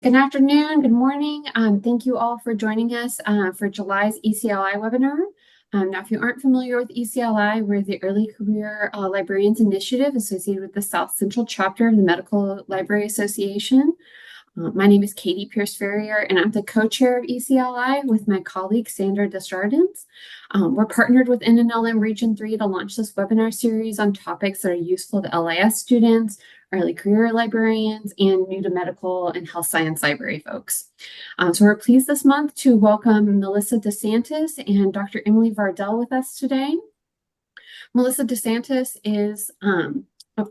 Good afternoon, good morning. Thank you all for joining us for July's ECLI webinar. Now, if you aren't familiar with ECLI, we're the Early Career Librarians Initiative associated with the South Central chapter of the Medical Library Association. My name is Katie Pierce-Ferrier, and I'm the co-chair of ECLI with my colleague, Sandra Desjardins. We're partnered with NNLM Region 3 to launch this webinar series on topics that are useful to LIS students, early career librarians, and new to medical and health science library folks. So we're pleased this month to welcome Melissa DeSantis and Dr. Emily Vardell with us today. Melissa DeSantis is, sorry,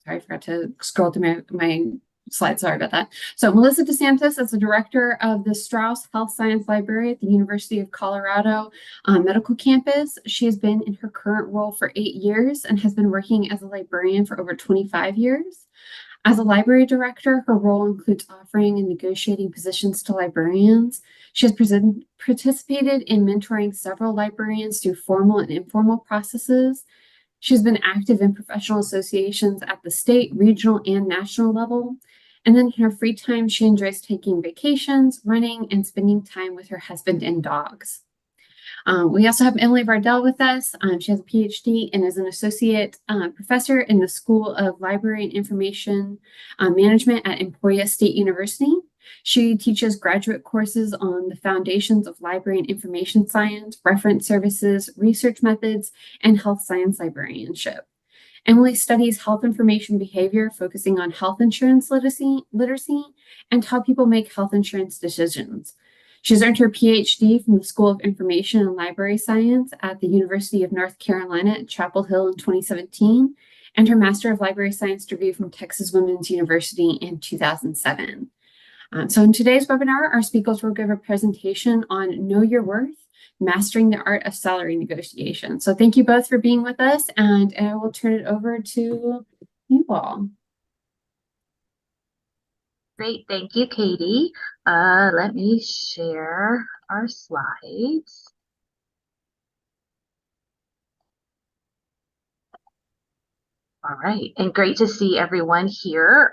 I forgot to scroll through my slide. Sorry about that. So Melissa DeSantis is the director of the Strauss Health Sciences Library at the University of Colorado Medical Campus. She has been in her current role for 8 years and has been working as a librarian for over 25 years. As a library director, her role includes offering and negotiating positions to librarians. She has participated in mentoring several librarians through formal and informal processes. She's been active in professional associations at the state, regional, and national level. And then in her free time, she enjoys taking vacations, running, and spending time with her husband and dogs. We also have Emily Vardell with us. She has a PhD and is an associate professor in the School of Library and Information Management at Emporia State University. She teaches graduate courses on the foundations of library and information science, reference services, research methods, and health science librarianship. Emily studies health information behavior, focusing on health insurance literacy and how people make health insurance decisions. She's earned her PhD from the School of Information and Library Science at the University of North Carolina at Chapel Hill in 2017, and her Master of Library Science degree from Texas Women's University in 2007. So in today's webinar, our speakers will give a presentation on Know Your Worth, Mastering the Art of Salary Negotiation. So thank you both for being with us, and I will turn it over to you all. Great, thank you, Katie. Let me share our slides. All right, and great to see everyone here.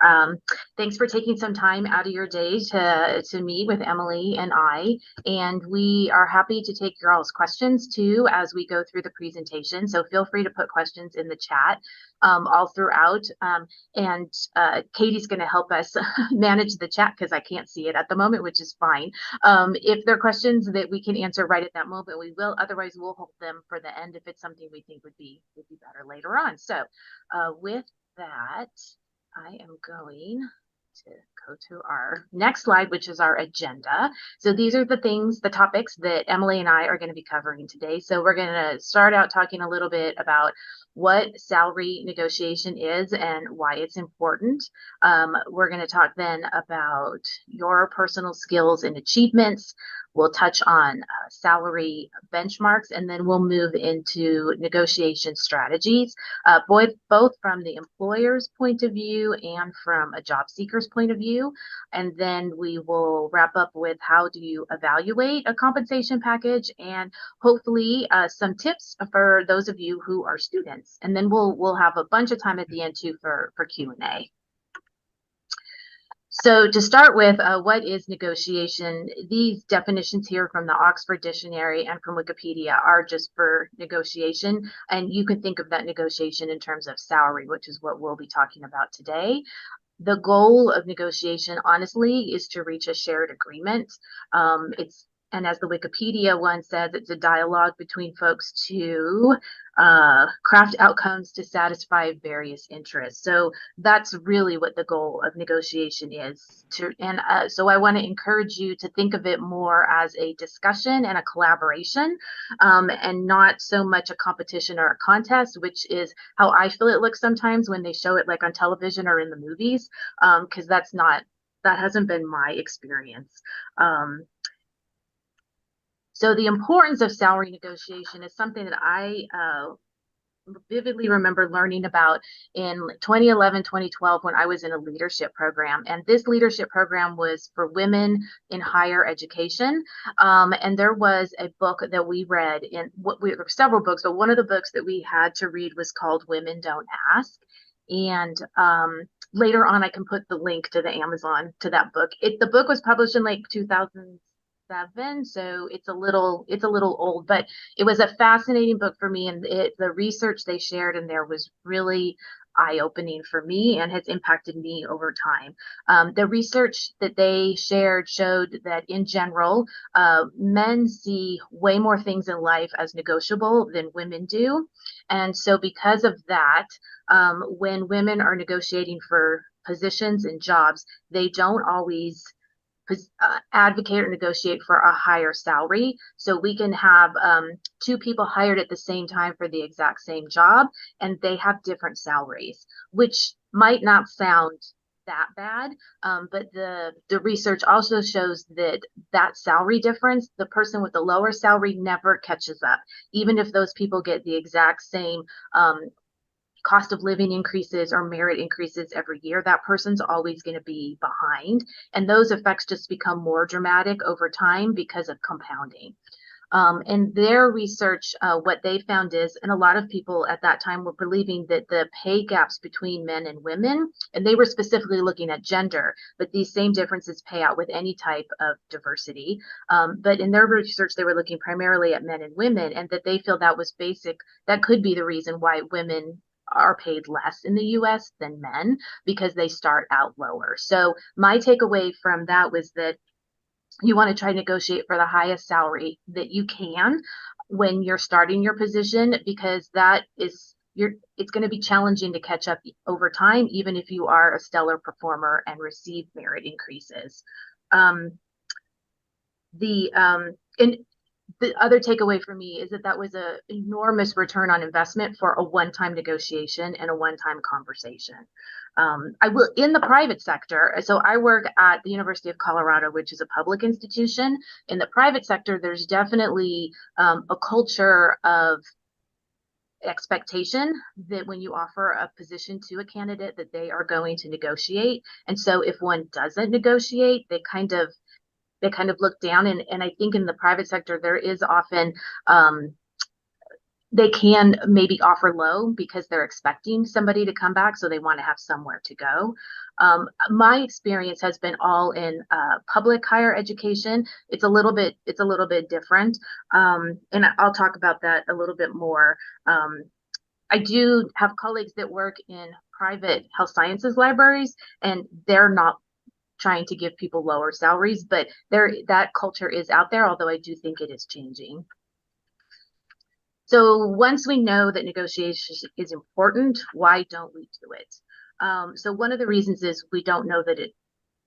Thanks for taking some time out of your day to meet with Emily and I, and we are happy to take your all's questions too as we go through the presentation. So feel free to put questions in the chat all throughout, and Katie's going to help us manage the chat because I can't see it at the moment, which is fine. If there are questions that we can answer right at that moment, we will. Otherwise, we'll hold them for the end if it's something we think would be better later on. So with that, I am going to go to our next slide, which is our agenda. So these are the topics that Emily and I are going to be covering today. So we're going to start out talking a little bit about what salary negotiation is and why it's important. We're going to talk then about your personal skills and achievements. We'll touch on salary benchmarks, and then we'll move into negotiation strategies, both from the employer's point of view and from a job seeker's point of view. And then we will wrap up with how do you evaluate a compensation package, and hopefully some tips for those of you who are students. And then we'll have a bunch of time at the end too for Q&A. So to start with, what is negotiation? These definitions here from the Oxford Dictionary and from Wikipedia are just for negotiation. And you can think of that negotiation in terms of salary, which is what we'll be talking about today. The goal of negotiation, honestly, is to reach a shared agreement. And as the Wikipedia one says, it's a dialogue between folks to craft outcomes to satisfy various interests. So that's really what the goal of negotiation is. So I want to encourage you to think of it more as a discussion and a collaboration, and not so much a competition or a contest, which is how I feel it looks sometimes when they show it like on television or in the movies, because that hasn't been my experience. So the importance of salary negotiation is something that I vividly remember learning about in 2011, 2012, when I was in a leadership program. And this leadership program was for women in higher education. And there was a book that we read there were several books, but one of the books that we had to read was called Women Don't Ask. And later on I can put the link to the Amazon to that book. The book was published in like 2007, so it's a little old, but it was a fascinating book for me, and the research they shared in there was really eye-opening for me and has impacted me over time. The research that they shared showed that in general, men see way more things in life as negotiable than women do. And so because of that, when women are negotiating for positions and jobs, they don't always advocate or negotiate for a higher salary. So we can have two people hired at the same time for the exact same job, and they have different salaries, which might not sound that bad. But the research also shows that that salary difference, the person with the lower salary never catches up, even if those people get the exact same cost of living increases or merit increases every year, that person's always going to be behind. And those effects just become more dramatic over time because of compounding. And their research, what they found is, and a lot of people at that time were believing that the pay gaps between men and women, and they were specifically looking at gender, but these same differences pay out with any type of diversity. But in their research, they were looking primarily at men and women, and that they feel that was that could be the reason why women are paid less in the US than men, because they start out lower. So my takeaway from that was that you want to try to negotiate for the highest salary that you can when you're starting your position, because it's going to be challenging to catch up over time, even if you are a stellar performer and receive merit increases. And the other takeaway for me is that was an enormous return on investment for a one-time negotiation and a one-time conversation. I will in the private sector. So I work at the University of Colorado, which is a public institution. In the private sector, there's definitely a culture of expectation that when you offer a position to a candidate that they are going to negotiate. And so if one doesn't negotiate, they kind of look down. And I think in the private sector, there is often they can maybe offer low because they're expecting somebody to come back, so they want to have somewhere to go. My experience has been all in public higher education. It's a little bit different, and I'll talk about that a little bit more. I do have colleagues that work in private health sciences libraries, and they're not trying to give people lower salaries, but that culture is out there, although I do think it is changing. So once we know that negotiation is important, why don't we do it? So one of the reasons is we don't know that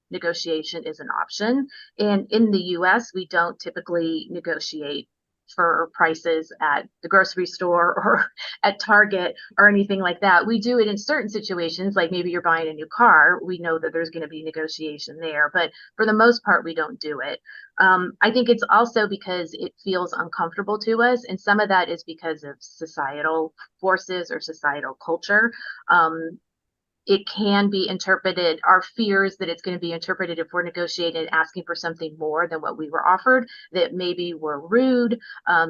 negotiation is an option. And in the US, we don't typically negotiate for prices at the grocery store or at Target or anything like that. We do it in certain situations, like maybe you're buying a new car. We know that there's going to be negotiation there, but for the most part, we don't do it. I think it's also because it feels uncomfortable to us, and some of that is because of societal forces or societal culture. It can be interpreted, our fears that it's going to be interpreted if we're negotiating and asking for something more than what we were offered, that maybe we're rude,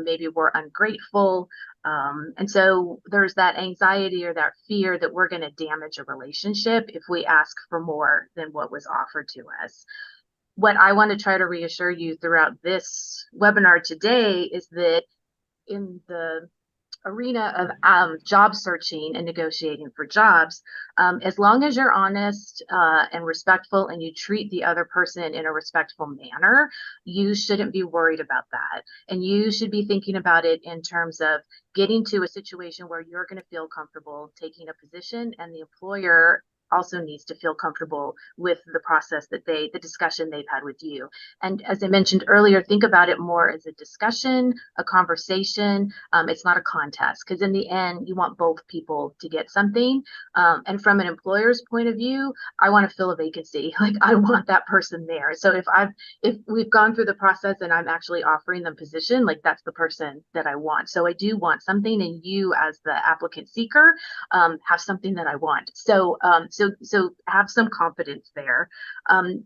maybe we're ungrateful. And so there's that anxiety or that fear that we're going to damage a relationship if we ask for more than what was offered to us. What I want to try to reassure you throughout this webinar today is that in the arena of job searching and negotiating for jobs, as long as you're honest and respectful and you treat the other person in a respectful manner, you shouldn't be worried about that. And you should be thinking about it in terms of getting to a situation where you're going to feel comfortable taking a position, and the employer also needs to feel comfortable with the process the discussion they've had with you. And as I mentioned earlier, think about it more as a discussion, a conversation. It's not a contest, because in the end, you want both people to get something. And from an employer's point of view, I want to fill a vacancy. Like, I want that person there. So if we've gone through the process and I'm actually offering them position, like, that's the person that I want. So I do want something, and you as the applicant seeker have something that I want. So have some confidence there.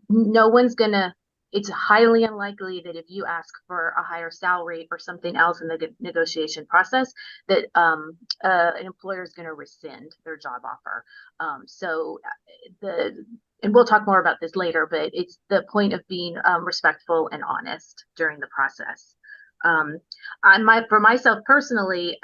No one's gonna it's highly unlikely that if you ask for a higher salary or something else in the negotiation process, that an employer is going to rescind their job offer. So the and we'll talk more about this later, but it's the point of being respectful and honest during the process. For myself personally,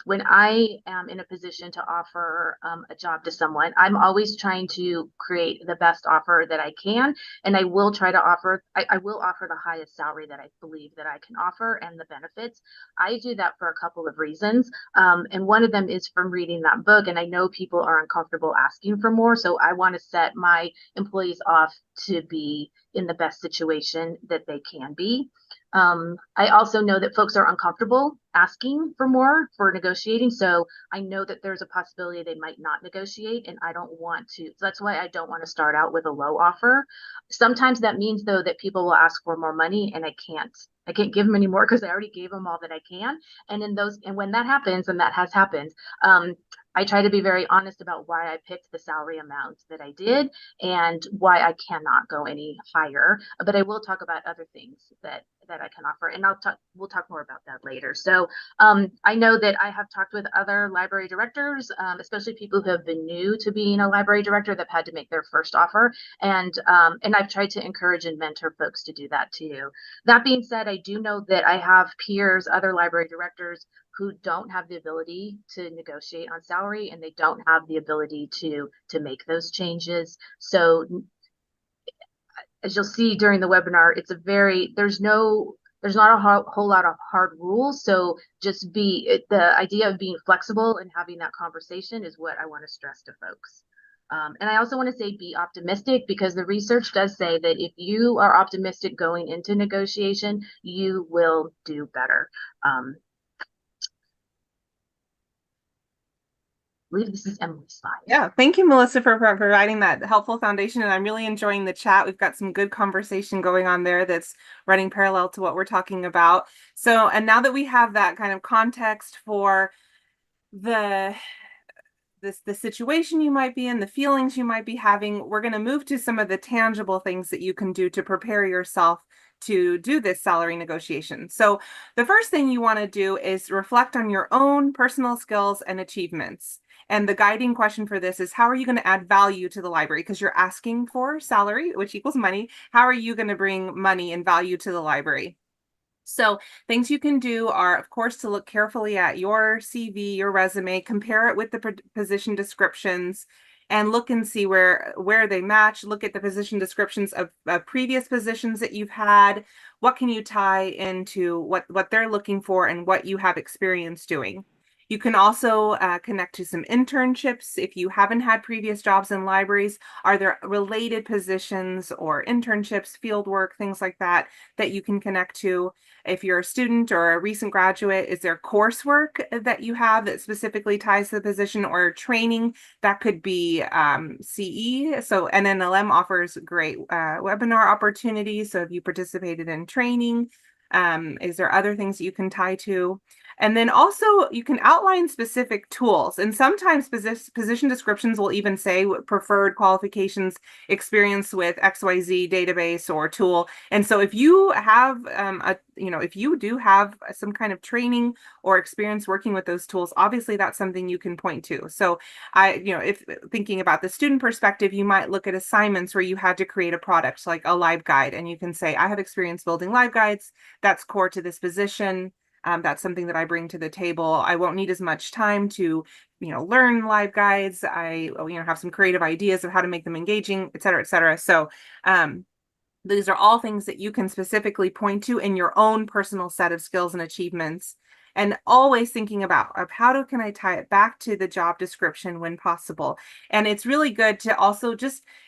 when I am in a position to offer a job to someone, I'm always trying to create the best offer that I can, and I will try to offer. I will offer the highest salary that I believe that I can offer and the benefits. I do that for a couple of reasons, and one of them is from reading that book. And I know people are uncomfortable asking for more, so I want to set my employees off to be in the best situation that they can be. I also know that folks are uncomfortable asking for more for negotiating. So I know that there's a possibility they might not negotiate, and I don't want to. So that's why I don't want to start out with a low offer. Sometimes that means, though, that people will ask for more money, and I can't give them any more because I already gave them all that I can. And when that happens, and that has happened, I try to be very honest about why I picked the salary amount that I did and why I cannot go any higher. But I will talk about other things that I can offer, and we'll talk more about that later. So I know that I have talked with other library directors, especially people who have been new to being a library director that had to make their first offer, and I've tried to encourage and mentor folks to do that too. That being said, I do know that I have peers, other library directors who don't have the ability to negotiate on salary, and they don't have the ability to make those changes. So as you'll see during the webinar, there's not a whole lot of hard rules. So just the idea of being flexible and having that conversation is what I want to stress to folks. And I also want to say be optimistic, because the research does say that if you are optimistic going into negotiation, you will do better. I believe this is Emily's slide. Yeah, thank you, Melissa, for providing that helpful foundation. And I'm really enjoying the chat. We've got some good conversation going on there that's running parallel to what we're talking about. So, and now that we have that kind of context for the situation you might be in, the feelings you might be having, we're going to move to some of the tangible things that you can do to prepare yourself to do this salary negotiation. So the first thing you want to do is reflect on your own personal skills and achievements. And the guiding question for this is, how are you going to add value to the library? Because you're asking for salary, which equals money. How are you going to bring money and value to the library? So things you can do are, of course, to look carefully at your CV, your resume, compare it with the position descriptions, and look and see where they match. Look at the position descriptions of previous positions that you've had. What can you tie into what they're looking for and what you have experience doing? You can also connect to some internships. If you haven't had previous jobs in libraries, are there related positions or internships, field work, things like that, that you can connect to? If you're a student or a recent graduate, is there coursework that you have that specifically ties to the position, or training? That could be CE. So NNLM offers great webinar opportunities. So if you participated in training, is there other things that you can tie to? And then also you can outline specific tools, and sometimes position descriptions will even say preferred qualifications, experience with XYZ database or tool. And so if you have if you do have some kind of training or experience working with those tools, obviously that's something you can point to. So if thinking about the student perspective, you might look at assignments where you had to create a product like a live guide, and you can say, I have experience building live guides. That's core to this position. That's something that I bring to the table. I won't need as much time to, learn live guides. I, have some creative ideas of how to make them engaging, et cetera, et cetera. So, these are all things that you can specifically point to in your own personal set of skills and achievements, and always thinking about how can I tie it back to the job description when possible. And it's really good to also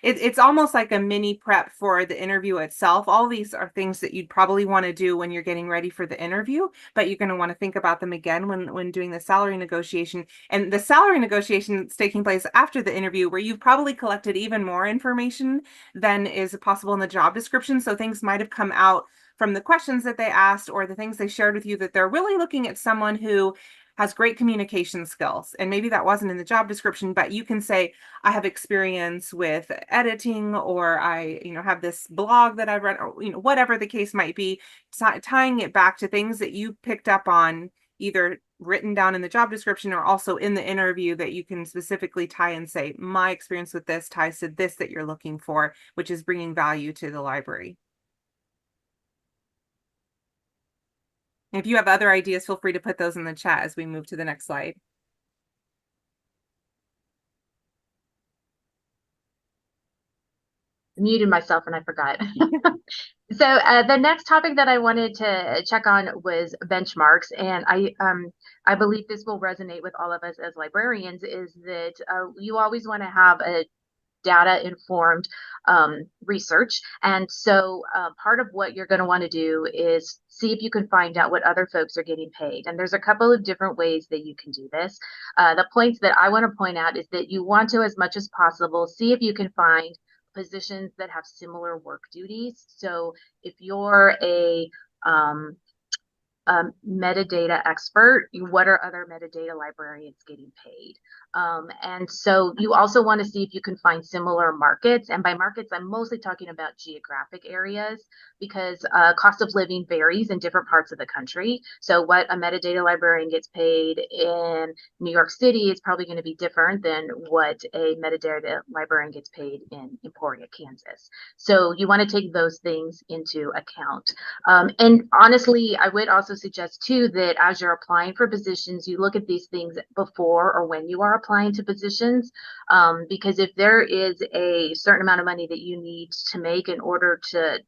it's almost like a mini prep for the interview itself. All these are things that you'd probably want to do when you're getting ready for the interview, but you're going to want to think about them again when doing the salary negotiation. And the salary negotiation is taking place after the interview, where you've probably collected even more information than is possible in the job description. So things might have come out from the questions that they asked or the things they shared with you that they're really looking at someone who has great communication skills. And maybe that wasn't in the job description, but you can say, I have experience with editing, or I, have this blog that I've read, or, whatever the case might be, tying it back to things that you picked up on, either written down in the job description or also in the interview, that you can specifically tie and say, my experience with this ties to this that you're looking for, which is bringing value to the library. If you have other ideas, feel free to put those in the chat as we move to the next slide. Muted myself and I forgot. So the next topic that I wanted to check on was benchmarks, and I believe this will resonate with all of us as librarians, is that you always want to have a data-informed research. And so part of what you're going to want to do is see if you can find out what other folks are getting paid. And there's a couple of different ways that you can do this. The points that I want to point out is that you want to, as much as possible, see if you can find positions that have similar work duties. So if you're a metadata expert, what are other metadata librarians getting paid? And so you also want to see if you can find similar markets. And by markets, I'm mostly talking about geographic areas, because cost of living varies in different parts of the country. So what a metadata librarian gets paid in New York City is probably going to be different than what a metadata librarian gets paid in Emporia, Kansas. So you want to take those things into account. And honestly, I would also suggest too that as you're applying for positions, you look at these things before or when you are applying to positions, because if there is a certain amount of money that you need to make in order to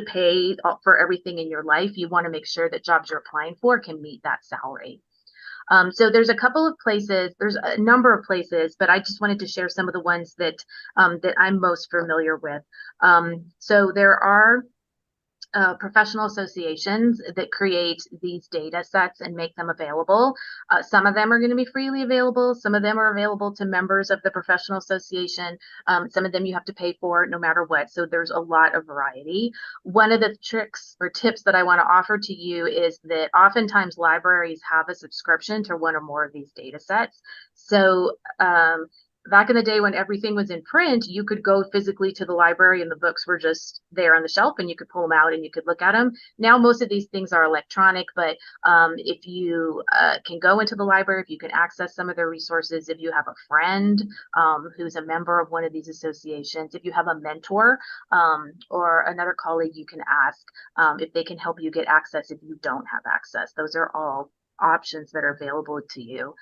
pay for everything in your life, you want to make sure that jobs you're applying for can meet that salary. So there's a couple of places, there's a number of places, but I just wanted to share some of the ones that that I'm most familiar with. So there are professional associations that create these data sets and make them available. Some of them are going to be freely available. Some of them are available to members of the professional association. Some of them you have to pay for no matter what. So there's a lot of variety. One of the tricks or tips that I want to offer to you is that oftentimes libraries have a subscription to one or more of these data sets. So back in the day when everything was in print, you could go physically to the library and the books were just there on the shelf and you could pull them out and you could look at them. Now, most of these things are electronic, but if you can go into the library, if you can access some of their resources, if you have a friend who's a member of one of these associations, if you have a mentor or another colleague, you can ask if they can help you get access if you don't have access. Those are all options that are available to you.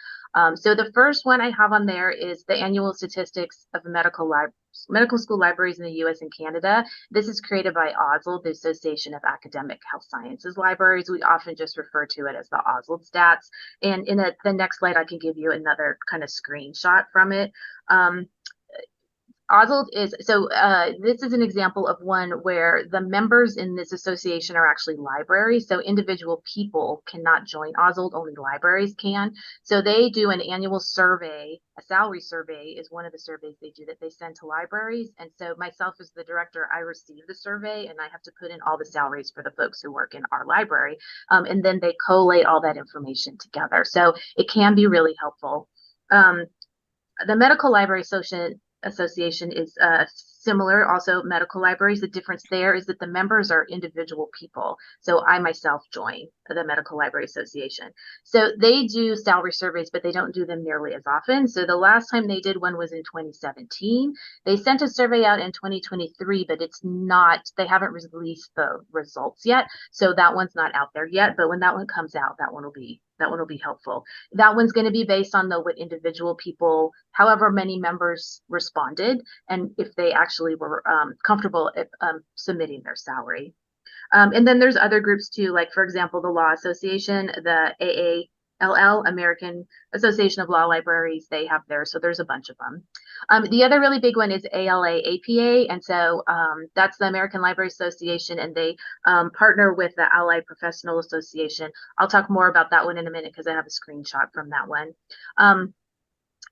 So the first one I have on there is the annual statistics of medical school libraries in the US and Canada. This is created by ASLD, the Association of Academic Health Sciences Libraries. We often just refer to it as the ASLD stats. And in the next slide, I can give you another kind of screenshot from it. ASLD is, so this is an example of one where the members in this association are actually libraries. So individual people cannot join ASLD, only libraries can. So they do an annual survey. A salary survey is one of the surveys they do that they send to libraries. And so myself as the director, I receive the survey and I have to put in all the salaries for the folks who work in our library. And then they collate all that information together. So it can be really helpful. The Medical Library Association is similar, also medical libraries. The difference there is that the members are individual people. So I myself join the Medical Library Association. So they do salary surveys, but they don't do them nearly as often. So the last time they did one was in 2017. They sent a survey out in 2023, but it's not, they haven't released the results yet. So that one's not out there yet. But when that one comes out, that one will be helpful. That one's going to be based on what individual people, however many members responded, and if they actually were comfortable submitting their salary. And then there's other groups too, like for example, the Law Association, the AALL, American Association of Law Libraries, they have theirs. So there's a bunch of them. The other really big one is ALA APA. And so that's the American Library Association, and they partner with the Allied Professional Association. I'll talk more about that one in a minute because I have a screenshot from that one.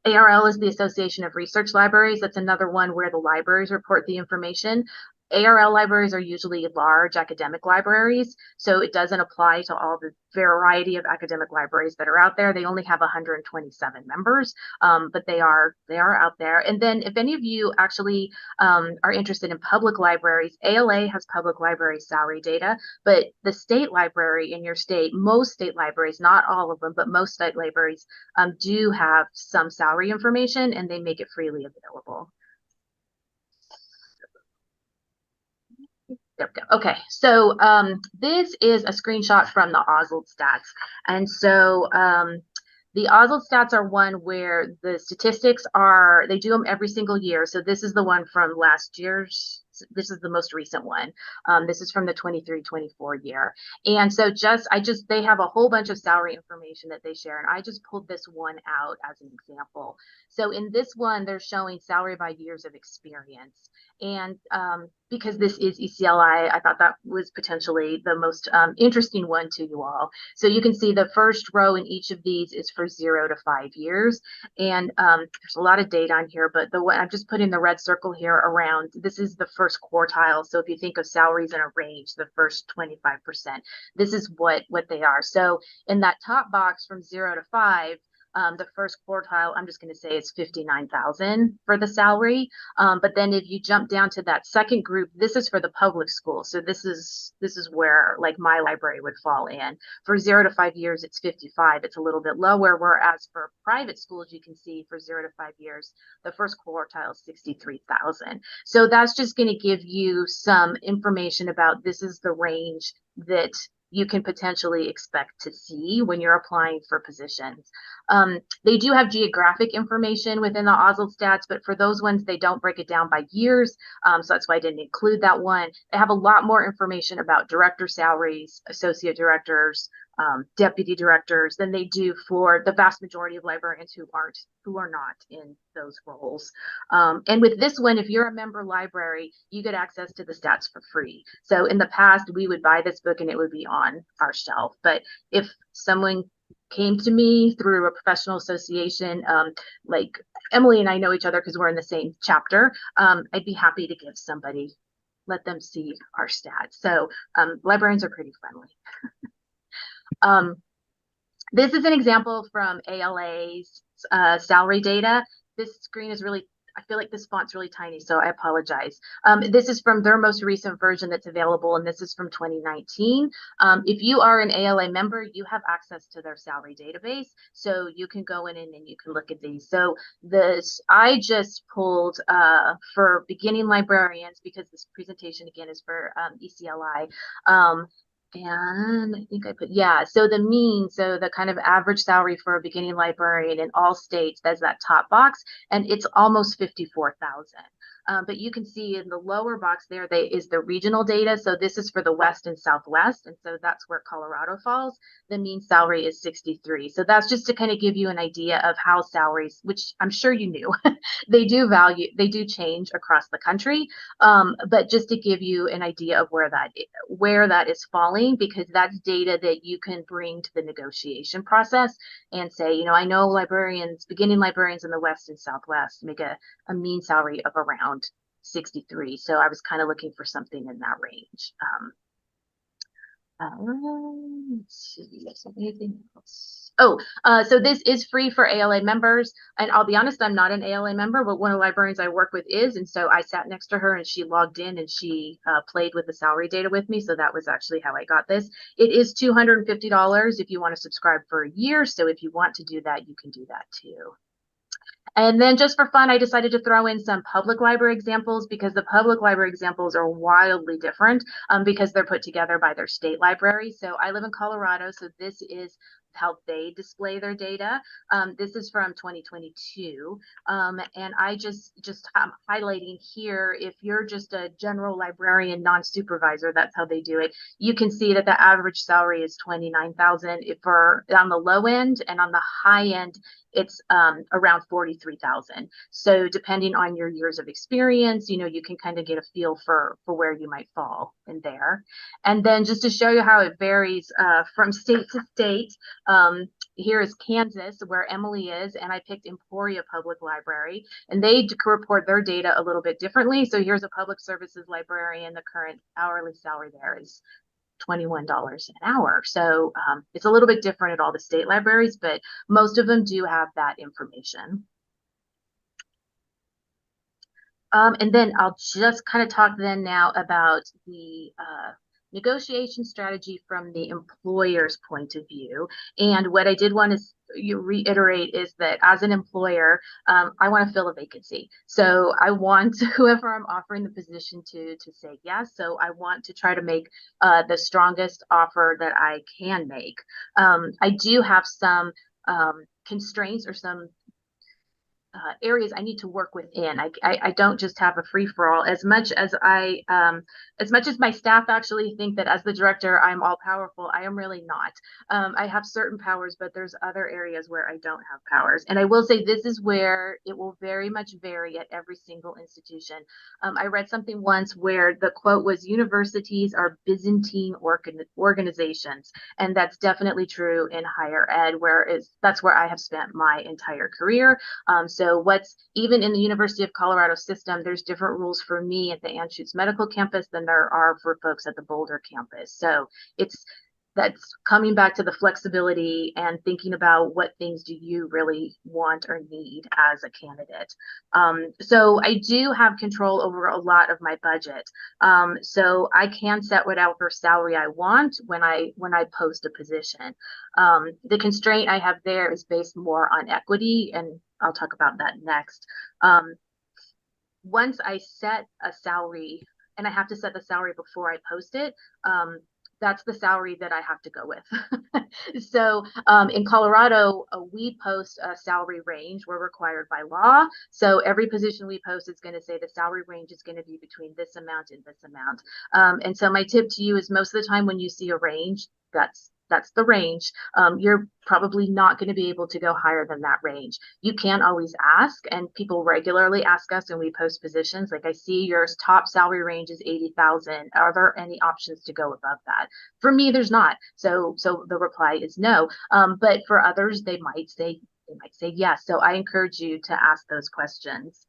ARL is the Association of Research Libraries. That's another one where the libraries report the information. ARL libraries are usually large academic libraries, so it doesn't apply to all the variety of academic libraries that are out there. They only have 127 members, but they are out there. And then if any of you actually are interested in public libraries, ALA has public library salary data, but the state library in your state, most state libraries, not all of them, but most state libraries do have some salary information, and they make it freely available. There we go. Okay, so this is a screenshot from the OSLD stats. And so the OSLD stats are one where the statistics are, they do them every single year. So this is the one from last year's, this is the most recent one. This is from the 23-24 year. And so they have a whole bunch of salary information that they share. And I just pulled this one out as an example. So in this one, they're showing salary by years of experience. And because this is ECLI, I thought that was potentially the most interesting one to you all. So you can see the first row in each of these is for 0 to 5 years. And there's a lot of data on here, but the one I'm just putting the red circle here around, this is the first quartile. So if you think of salaries in a range, the first 25%, this is what they are. So in that top box from 0 to 5, the first quartile, I'm just going to say it's 59,000 for the salary. But then if you jump down to that second group, this is for the public school. So this is where like my library would fall in. For 0 to 5 years, it's 55. It's a little bit lower. Whereas for private schools, you can see for 0 to 5 years, the first quartile is 63,000. So that's just going to give you some information about this is the range that you can potentially expect to see when you're applying for positions. They do have geographic information within the OSLD stats, but for those ones, they don't break it down by years. So that's why I didn't include that one. They have a lot more information about director salaries, associate directors, deputy directors than they do for the vast majority of librarians who are not in those roles. And with this one, if you're a member library, you get access to the stats for free. So in the past, we would buy this book and it would be on our shelf. But if someone came to me through a professional association, like Emily and I know each other because we're in the same chapter, I'd be happy to give somebody, let them see our stats. So librarians are pretty friendly. This is an example from ALA's salary data. This screen is really, I feel like this font's really tiny, so I apologize. This is from their most recent version that's available, and this is from 2019. If you are an ALA member, you have access to their salary database, so you can go in and you can look at these. So I just pulled for beginning librarians, because this presentation again is for ECLI. And I think I put, yeah, so the mean, so the kind of average salary for a beginning librarian in all states, that's that top box, and it's almost 54,000. But you can see in the lower box there, is the regional data. So this is for the West and Southwest. And so that's where Colorado falls. The mean salary is 63. So that's just to kind of give you an idea of how salaries, which I'm sure you knew, they do change across the country. But just to give you an idea of where that is falling, because that's data that you can bring to the negotiation process and say, you know, I know beginning librarians in the West and Southwest make a mean salary of around 63. So I was kind of looking for something in that range. Let's see, is there anything else? So this is free for ALA members. And I'll be honest, I'm not an ALA member, but one of the librarians I work with is. And so I sat next to her and she logged in and she played with the salary data with me. So that was actually how I got this. It is $250 if you want to subscribe for a year. So if you want to do that, you can do that too. And then just for fun, I decided to throw in some public library examples, because the public library examples are wildly different because they're put together by their state library. So I live in Colorado, so this is how they display their data. This is from 2022. And I just highlighting here, if you're just a general librarian, non-supervisor, that's how they do it. You can see that the average salary is 29,000 for on the low end, and on the high end, it's around 43,000. So depending on your years of experience, you know, you can kind of get a feel for where you might fall in there. And then just to show you how it varies from state to state, Here is Kansas, where Emily is, and I picked Emporia Public Library, and they report their data a little bit differently. So here's a public services librarian. The current hourly salary there is $21 an hour. So it's a little bit different at all the state libraries, but most of them do have that information. And then I'll just kind of talk then now about the negotiation strategy from the employer's point of view. And what I did want to reiterate is that as an employer, I want to fill a vacancy. So I want whoever I'm offering the position to say yes. So I want to try to make the strongest offer that I can make. I do have some constraints or some areas I need to work within. I don't just have a free for all. As much as my staff actually think that as the director I'm all powerful, I am really not. I have certain powers, but there's other areas where I don't have powers. And I will say this is where it will very much vary at every single institution. I read something once where the quote was, "Universities are Byzantine organizations," and that's definitely true in higher ed, that's where I have spent my entire career. So even in the University of Colorado system, there's different rules for me at the Anschutz Medical Campus than there are for folks at the Boulder campus. So that's coming back to the flexibility and thinking about what things do you really want or need as a candidate. So I do have control over a lot of my budget. So I can set whatever salary I want when I post a position. The constraint I have there is based more on equity, and I'll talk about that next. Once I set a salary, and I have to set the salary before I post it, that's the salary that I have to go with. So in Colorado, we post a salary range. We're required by law. So every position we post is going to say the salary range is going to be between this amount and this amount. And so my tip to you is most of the time when you see a range, that's the range. You're probably not going to be able to go higher than that range. You can always ask, and people regularly ask us when we post positions, like, I see your top salary range is 80,000. Are there any options to go above that? For me, there's not. So the reply is no. But for others, they might say yes. So I encourage you to ask those questions.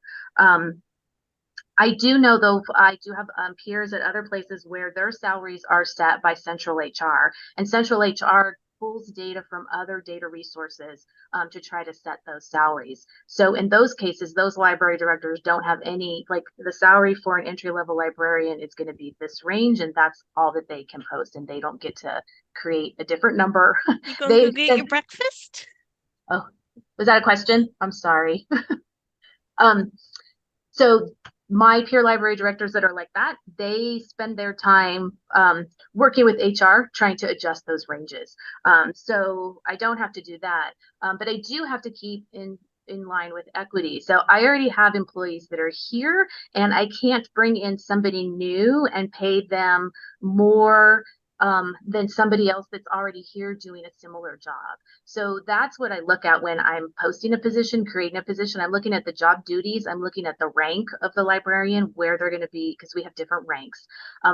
I do know, though, I do have peers at other places where their salaries are set by central HR, and central HR pulls data from other data resources to try to set those salaries. So in those cases, those library directors don't have any, like, the salary for an entry-level librarian is going to be this range, and that's all that they can post, and they don't get to create a different number. You gonna go get your breakfast? Oh, was that a question? I'm sorry. So my peer library directors that are like that, they spend their time working with HR trying to adjust those ranges. So I don't have to do that, but I do have to keep in line with equity. So I already have employees that are here, and I can't bring in somebody new and pay them more than somebody else that's already here doing a similar job. So that's what I look at when I'm posting a position, creating a position. I'm looking at the job duties. I'm looking at the rank of the librarian, where they're going to be, because we have different ranks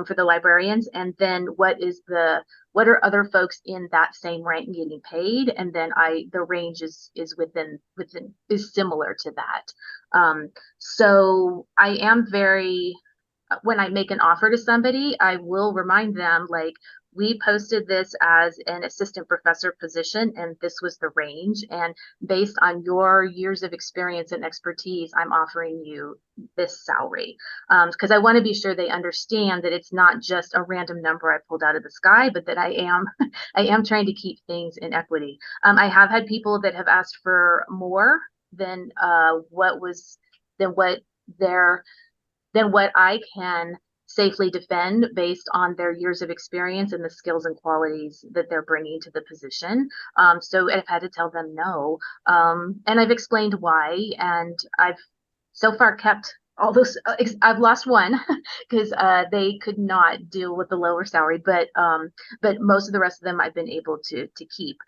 for the librarians. And then what are other folks in that same rank getting paid? And then the range is similar to that. So I am when I make an offer to somebody, I will remind them, like, we posted this as an assistant professor position, and this was the range. And based on your years of experience and expertise, I'm offering you this salary. Because I want to be sure they understand that it's not just a random number I pulled out of the sky, but that I am trying to keep things in equity. I have had people that have asked for more than what I can safely defend based on their years of experience and the skills and qualities that they're bringing to the position. So I've had to tell them no. And I've explained why, and I've so far kept all those. I've lost one because they could not deal with the lower salary, but most of the rest of them I've been able to keep.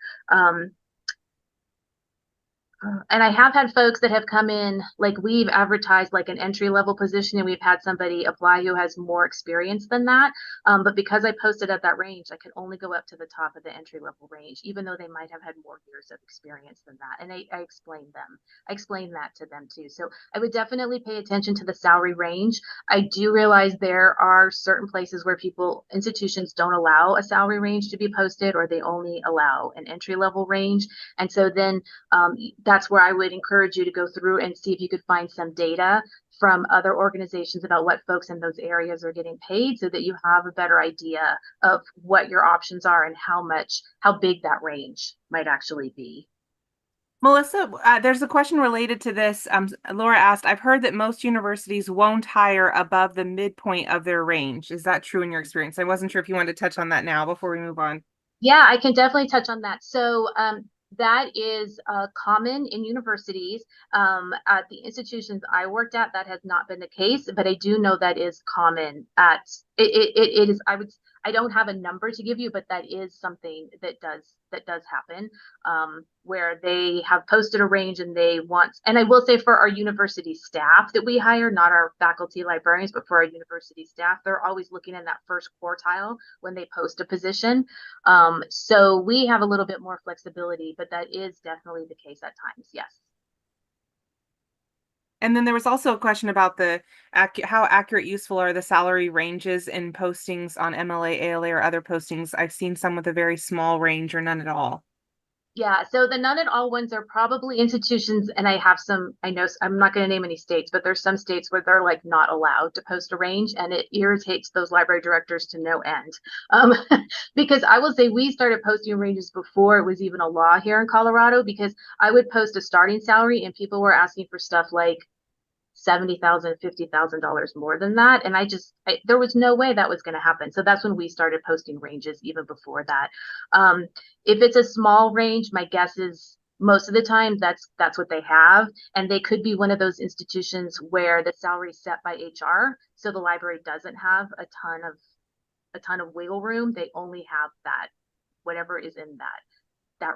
And I have had folks that have come in, like we've advertised like an entry level position, and we've had somebody apply who has more experience than that. But because I posted at that range, I could only go up to the top of the entry level range, even though they might have had more years of experience than that. And I explained them. I explained that to them too. So I would definitely pay attention to the salary range. I do realize there are certain places where institutions don't allow a salary range to be posted, or they only allow an entry level range. And so then that's where I would encourage you to go through and see if you could find some data from other organizations about what folks in those areas are getting paid, so that you have a better idea of what your options are and how big that range might actually be. Melissa, there's a question related to this. Laura asked, I've heard that most universities won't hire above the midpoint of their range. Is that true in your experience? I wasn't sure if you wanted to touch on that now before we move on. Yeah, I can definitely touch on that. So that is common in universities. At the institutions I worked at, that has not been the case, but I do know that is common at it is, I don't have a number to give you, but that is something that does happen, where they have posted a range and they want, and I will say for our university staff that we hire, not our faculty librarians, but for our university staff, they're always looking in that first quartile when they post a position. So we have a little bit more flexibility, but that is definitely the case at times, yes. And then there was also a question about how accurate, useful are the salary ranges in postings on MLA, ALA, or other postings. I've seen some with a very small range or none at all. Yeah, so the none at all ones are probably institutions, and I know I'm not going to name any states, but there's some states where they're like not allowed to post a range, and it irritates those library directors to no end. Because I will say we started posting ranges before it was even a law here in Colorado, because I would post a starting salary and people were asking for stuff like $70,000, $50,000 more than that. And there was no way that was going to happen. So that's when we started posting ranges even before that. If it's a small range, my guess is most of the time that's what they have. And they could be one of those institutions where the salary is set by HR. So the library doesn't have a ton of wiggle room. They only have that, whatever is in that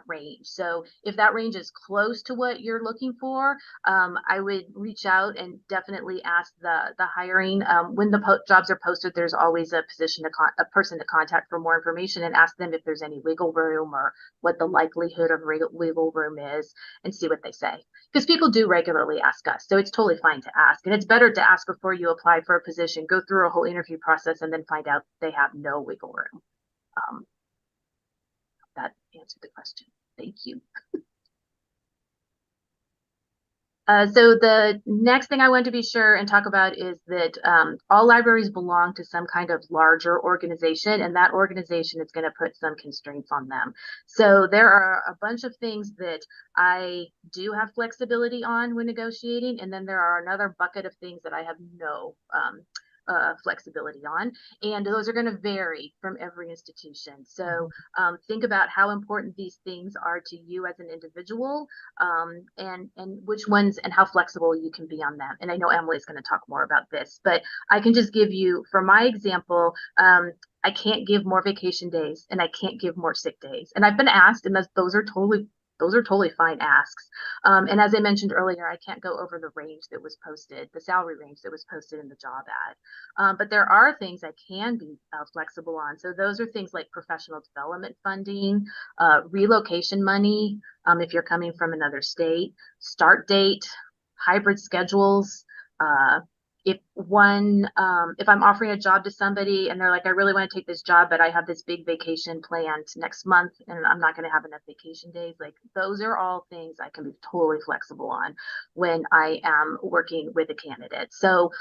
range. So if that range is close to what you're looking for, I would reach out and definitely ask the hiring. When the jobs are posted, there's always a person to contact for more information, and ask them if there's any wiggle room or what the likelihood of wiggle room is, and see what they say. Because people do regularly ask us, so it's totally fine to ask. And it's better to ask before you apply for a position, go through a whole interview process, and then find out they have no wiggle room. That answered the question. Thank you. So the next thing I want to be sure and talk about is that all libraries belong to some kind of larger organization, and that organization is going to put some constraints on them. So there are a bunch of things that I do have flexibility on when negotiating, and then there are another bucket of things that I have no flexibility on, and those are going to vary from every institution. So think about how important these things are to you as an individual, and which ones and how flexible you can be on them. And I know Emily's going to talk more about this, but I can just give you, for my example, I can't give more vacation days and I can't give more sick days. And I've been asked, and those are totally fine asks. And as I mentioned earlier, I can't go over the range that was posted, the salary range that was posted in the job ad. But there are things I can be flexible on. So those are things like professional development funding, relocation money, if you're coming from another state, start date, hybrid schedules, if I'm offering a job to somebody and they're like, I really want to take this job, but I have this big vacation planned next month and I'm not going to have enough vacation days. Like, those are all things I can be totally flexible on when I am working with a candidate. So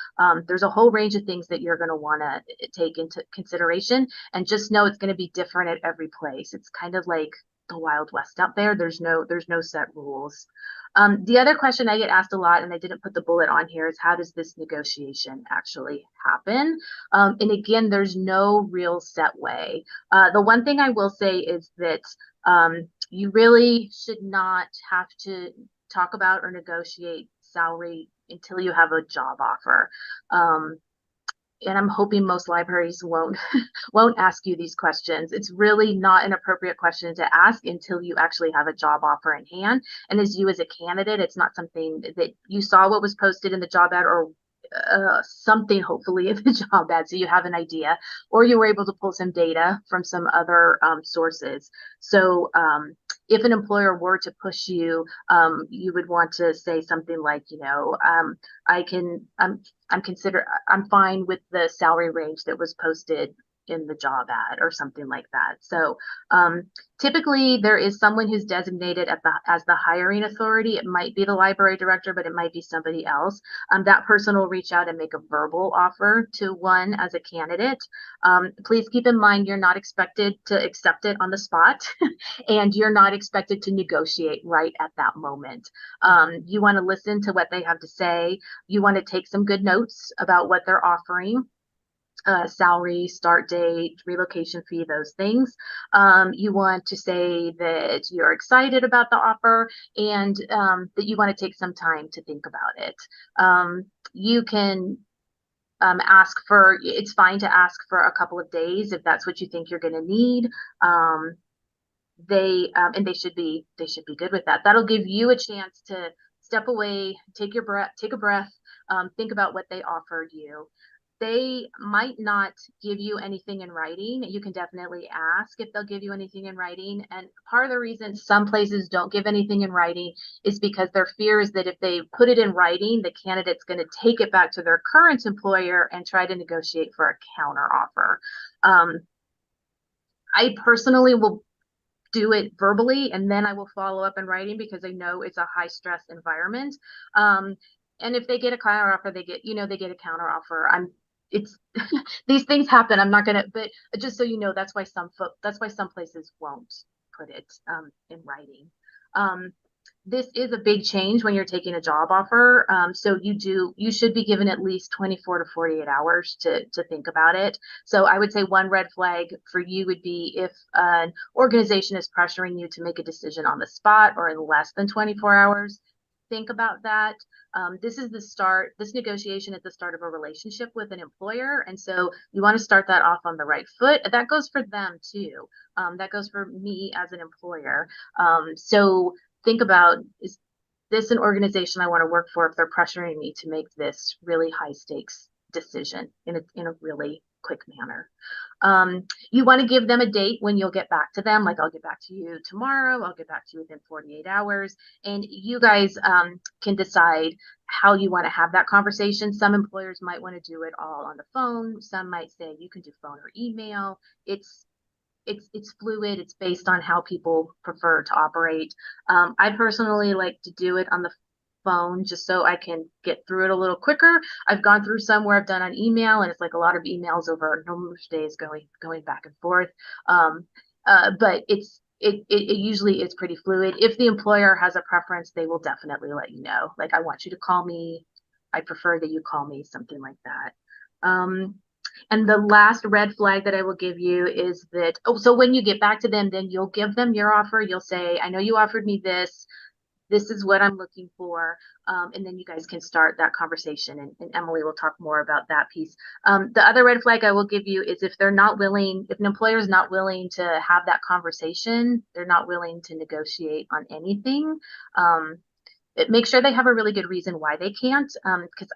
there's a whole range of things that you're going to want to take into consideration, and just know it's going to be different at every place. It's kind of like the Wild West out there. There's no set rules. The other question I get asked a lot, and I didn't put the bullet on here, is how does this negotiation actually happen? And again, there's no real set way. The one thing I will say is that you really should not have to talk about or negotiate salary until you have a job offer. and I'm hoping most libraries won't won't ask you these questions. It's really not an appropriate question to ask until you actually have a job offer in hand. And as you as a candidate, it's not something that you saw what was posted in the job ad, or something hopefully in the job ad, so you have an idea, or you were able to pull some data from some other sources. So if an employer were to push you, you would want to say something like, I'm fine with the salary range that was posted in the job ad, or something like that. So typically there is someone who's designated as the hiring authority. It might be the library director, but it might be somebody else. That person will reach out and make a verbal offer to one as a candidate. Please keep in mind, you're not expected to accept it on the spot and you're not expected to negotiate right at that moment. You want to listen to what they have to say. You want to take some good notes about what they're offering. Salary, start date, relocation fee, those things. You want to say that you're excited about the offer, and that you want to take some time to think about it. You can it's fine to ask for a couple of days if that's what you think you're going to need. And they should be good with that. That'll give you a chance to step away, take a breath, think about what they offered you. They might not give you anything in writing. You can definitely ask if they'll give you anything in writing. And part of the reason some places don't give anything in writing is because their fear is that if they put it in writing, the candidate's going to take it back to their current employer and try to negotiate for a counter offer. I personally will do it verbally, and then I will follow up in writing, because I know it's a high stress environment. And if they get a counter offer, they get a counter offer. These things happen. I'm not gonna, but just so you know, that's why some places won't put it in writing. This is a big change when you're taking a job offer. So you should be given at least 24 to 48 hours to think about it. So I would say one red flag for you would be if an organization is pressuring you to make a decision on the spot or in less than 24 hours. Think about that. This negotiation is the start of a relationship with an employer. And so you want to start that off on the right foot. That goes for them too. That goes for me as an employer. So think about, is this an organization I want to work for if they're pressuring me to make this really high stakes decision in a really quick manner? You want to give them a date when you'll get back to them. Like, I'll get back to you tomorrow. I'll get back to you within 48 hours. And you guys can decide how you want to have that conversation. Some employers might want to do it all on the phone. Some might say you can do phone or email. It's fluid. It's based on how people prefer to operate. I personally like to do it on the phone just so I can get through it a little quicker. I've gone through some where I've done on email, and it's like a lot of emails over numerous days going back and forth. But it usually is pretty fluid. If the employer has a preference, they will definitely let you know. Like, I want you to call me. I prefer that you call me, something like that. And the last red flag that I will give you is that, so when you get back to them, then you'll give them your offer. You'll say, I know you offered me this. This is what I'm looking for. And then you guys can start that conversation, and Emily will talk more about that piece. The other red flag I will give you is if an employer is not willing to have that conversation, they're not willing to negotiate on anything. Make sure they have a really good reason why they can't, because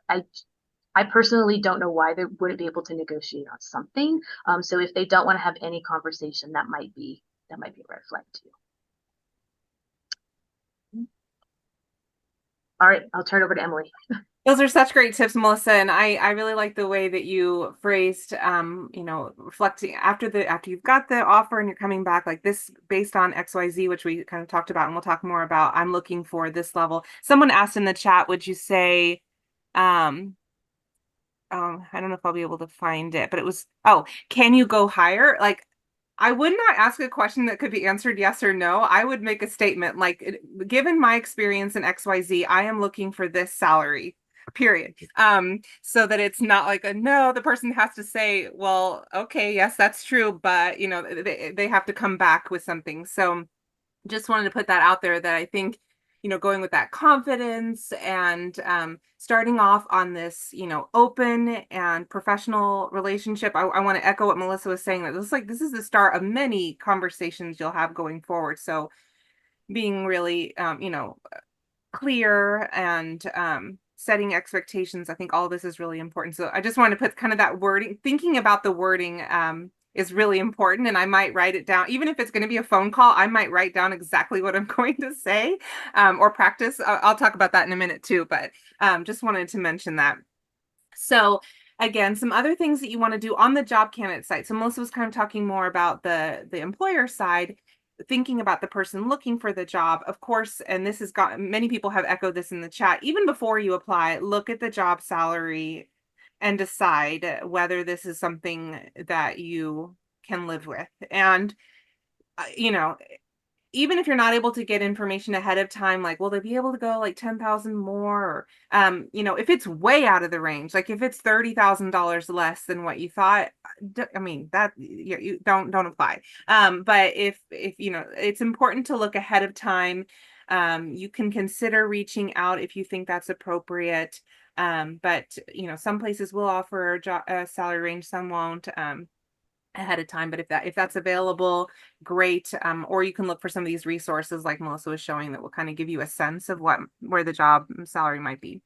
I personally don't know why they wouldn't be able to negotiate on something. So if they don't want to have any conversation, that might be a red flag too. All right, I'll turn it over to Emily. Those are such great tips, Melissa, and I really like the way that you phrased, reflecting after you've got the offer and you're coming back, like, this based on XYZ, which we kind of talked about, and we'll talk more about. I'm looking for this level. Someone asked in the chat, would you say, I don't know if I'll be able to find it, but it was, can you go higher? Like, I would not ask a question that could be answered yes or no. I would make a statement like, given my experience in XYZ, I am looking for this salary, period. So that it's not like a no, the person has to say, well, okay, yes, that's true, but they have to come back with something. So just wanted to put that out there, that I think going with that confidence and starting off on this, open and professional relationship. I want to echo what Melissa was saying, that this is the start of many conversations you'll have going forward. So being really, clear and setting expectations. I think all this is really important. So I just want to put kind of that wording, thinking about the wording is really important. And I might write it down, even if it's going to be a phone call, I might write down exactly what I'm going to say or practice. I'll talk about that in a minute too, but just wanted to mention that. So again, some other things that you want to do on the job candidate side. So Melissa was kind of talking more about the employer side, thinking about the person looking for the job, of course, and this has got, many people have echoed this in the chat, even before you apply, look at the job salary and decide whether this is something that you can live with. And, even if you're not able to get information ahead of time, like, will they be able to go like 10,000 more? Or, if it's way out of the range, like if it's $30,000 less than what you thought, I mean, that you don't apply. But if it's important to look ahead of time. You can consider reaching out if you think that's appropriate. But some places will offer a salary range, some won't. Ahead of time, but if that's available, great. Or you can look for some of these resources like Melissa was showing that will kind of give you a sense of where the job salary might be.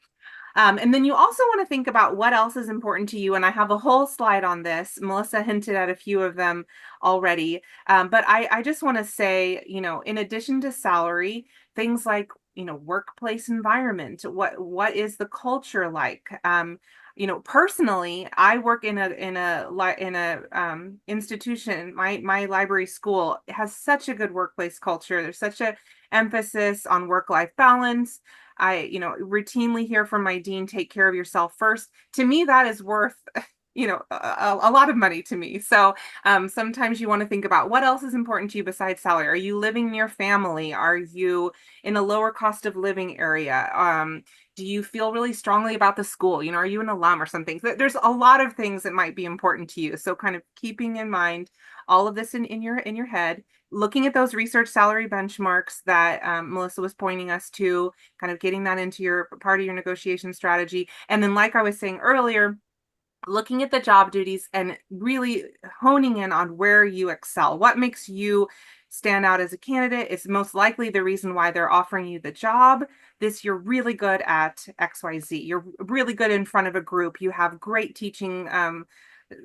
And then you also want to think about what else is important to you. And I have a whole slide on this. Melissa hinted at a few of them already. But I just want to say, in addition to salary, things like, workplace environment, what is the culture like? Personally, I work in a institution. My library school has such a good workplace culture. There's such a emphasis on work-life balance. I, routinely hear from my dean, take care of yourself first. To me, that is worth, a lot of money to me. So sometimes you want to think about what else is important to you besides salary. Are you living near family? Are you in a lower cost of living area? Do you feel really strongly about the school? Are you an alum or something? There's a lot of things that might be important to you. So kind of keeping in mind all of this in your head, looking at those research salary benchmarks that Melissa was pointing us to, kind of getting that into your part of your negotiation strategy. And then, like I was saying earlier, looking at the job duties and really honing in on where you excel. What makes you stand out as a candidate is most likely the reason why they're offering you the job. You're really good at XYZ. You're really good in front of a group. You have great teaching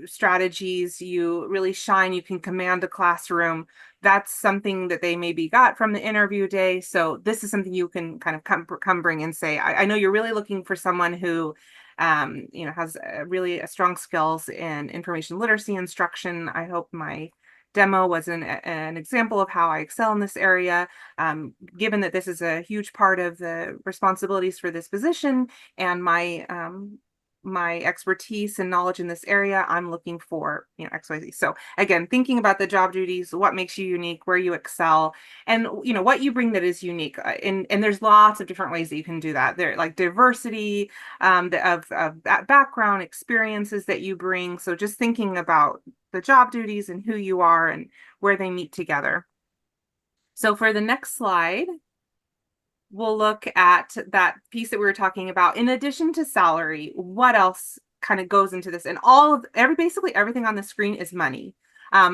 strategies. You really shine. You can command a classroom. That's something that they maybe got from the interview day. So this is something you can kind of come bring and say, I know you're really looking for someone who has really strong skills in information literacy instruction. I hope my demo was an example of how I excel in this area. Given that this is a huge part of the responsibilities for this position and my expertise and knowledge in this area, I'm looking for, XYZ. So again, thinking about the job duties, what makes you unique, where you excel, and, what you bring that is unique. And there's lots of different ways that you can do that. There, like diversity of that background, experiences that you bring. So just thinking about the job duties and who you are and where they meet together. So for the next slide, we'll look at that piece that we were talking about. In addition to salary, what else kind of goes into this? And basically everything on the screen is money.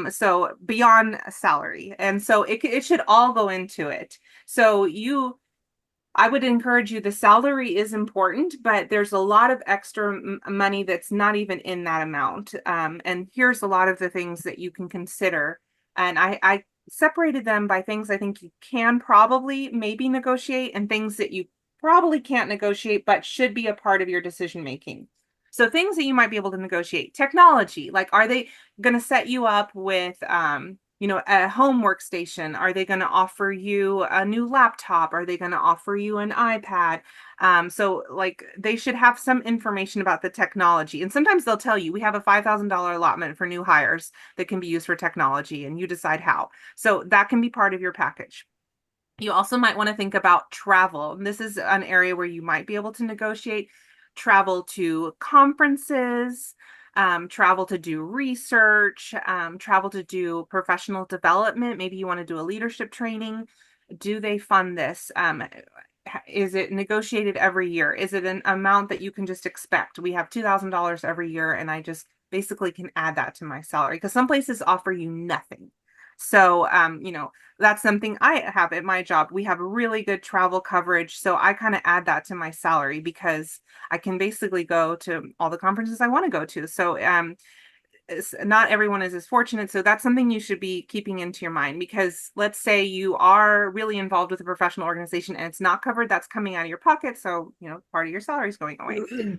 So beyond salary. And so it should all go into it. So I would encourage you, the salary is important, but there's a lot of extra money that's not even in that amount. And here's a lot of the things that you can consider. And I separated them by things I think you can probably maybe negotiate and things that you probably can't negotiate, but should be a part of your decision making. So things that you might be able to negotiate: technology, like, are they going to set you up with a home workstation? Are they going to offer you a new laptop? Are they going to offer you an iPad? So like they should have some information about the technology. And sometimes they'll tell you, we have a $5,000 allotment for new hires that can be used for technology, and you decide how. So that can be part of your package. You also might want to think about travel. And this is an area where you might be able to negotiate travel to conferences, travel to do research, travel to do professional development. Maybe you want to do a leadership training. Do they fund this? Is it negotiated every year? Is it an amount that you can just expect? We have $2,000 every year, and I just basically can add that to my salary, because some places offer you nothing. So, that's something I have at my job. We have really good travel coverage. So I kind of add that to my salary because I can basically go to all the conferences I want to go to. So, not everyone is as fortunate. So that's something you should be keeping into your mind, because let's say you are really involved with a professional organization and it's not covered, that's coming out of your pocket. So, part of your salary is going away.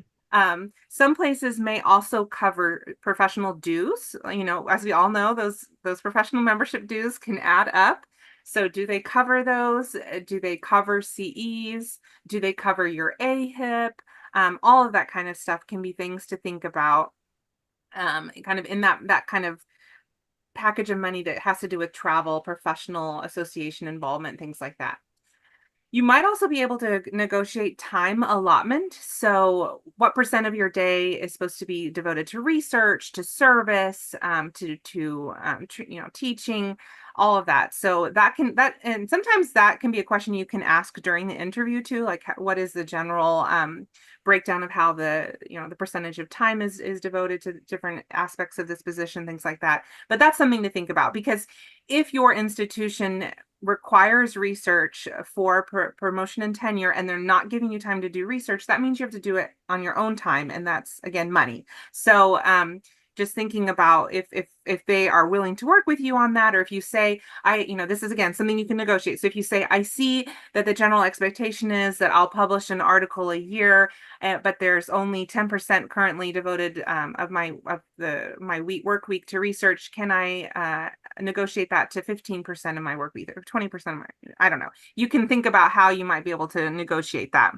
Some places may also cover professional dues. As we all know, those professional membership dues can add up. So do they cover those? Do they cover CEs? Do they cover your AHIP? All of that kind of stuff can be things to think about, kind of in that kind of package of money that has to do with travel, professional association involvement, things like that. You might also be able to negotiate time allotment. So what percent of your day is supposed to be devoted to research, to service, to teaching, all of that. So and sometimes that can be a question you can ask during the interview too, like what is the general breakdown of how the percentage of time is devoted to different aspects of this position, things like that. But that's something to think about, because if your institution requires research for promotion and tenure and they're not giving you time to do research, that means you have to do it on your own time, and that's again money. So just thinking about if they are willing to work with you on that, or if you say, this is again something you can negotiate. So if you say, I see that the general expectation is that I'll publish an article a year, but there's only 10% currently devoted of my work week to research. Can I negotiate that to 15% of my work week, or 20% of my, I don't know. You can think about how you might be able to negotiate that.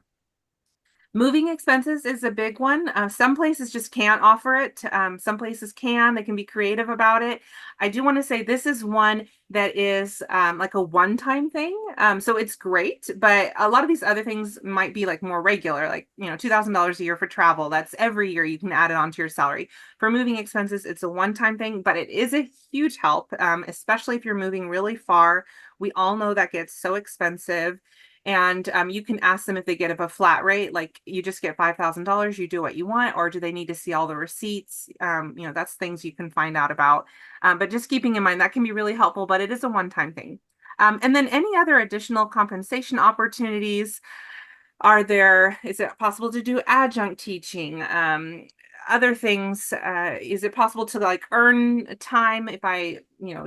Moving expenses is a big one. Some places just can't offer it. Some places can. They can be creative about it. I do want to say this is one that is like a one-time thing. So it's great, but a lot of these other things might be like more regular, like, $2,000 a year for travel. That's every year you can add it onto your salary. For moving expenses, it's a one-time thing, but it is a huge help, especially if you're moving really far. We all know that gets so expensive. And you can ask them if they get a flat rate, like you just get $5,000, you do what you want, or do they need to see all the receipts? That's things you can find out about. But just keeping in mind, that can be really helpful, but it is a one-time thing. And then any other additional compensation opportunities are there? Is it possible to do adjunct teaching? Other things, is it possible to like earn time if I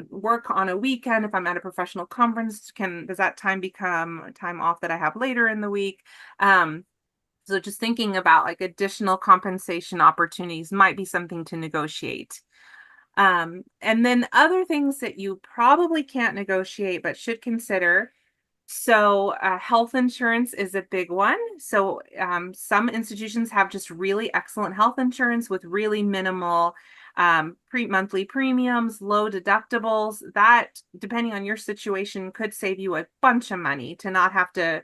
work on a weekend? If I'm at a professional conference, does that time become time off that I have later in the week? So just thinking about like additional compensation opportunities might be something to negotiate. And then other things that you probably can't negotiate but should consider. So health insurance is a big one. So some institutions have just really excellent health insurance with really minimal monthly premiums, low deductibles. That, depending on your situation, could save you a bunch of money to not have to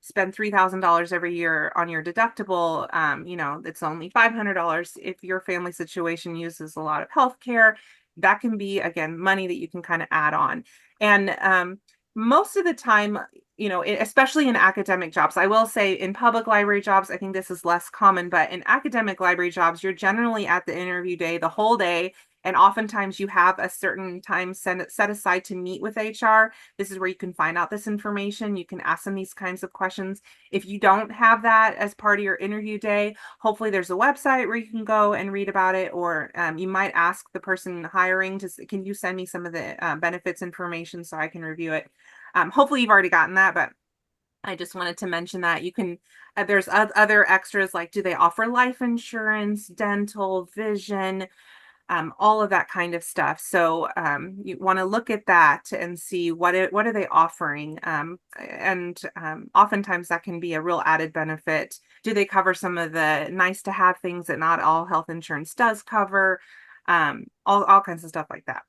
spend $3,000 every year on your deductible. It's only $500. If your family situation uses a lot of health care, that can be, again, money that you can kind of add on. And most of the time, especially in academic jobs, I will say in public library jobs, I think this is less common, but in academic library jobs, you're generally at the interview day, the whole day. And oftentimes you have a certain time set aside to meet with HR. This is where you can find out this information. You can ask them these kinds of questions. If you don't have that as part of your interview day, hopefully there's a website where you can go and read about it, or you might ask the person hiring can you send me some of the benefits information so I can review it. Hopefully you've already gotten that, but I just wanted to mention that you can, there's other extras, like do they offer life insurance, dental, vision, all of that kind of stuff. So you want to look at that and see what are they offering. And oftentimes that can be a real added benefit. Do they cover some of the nice to have things that not all health insurance does cover? All kinds of stuff like that.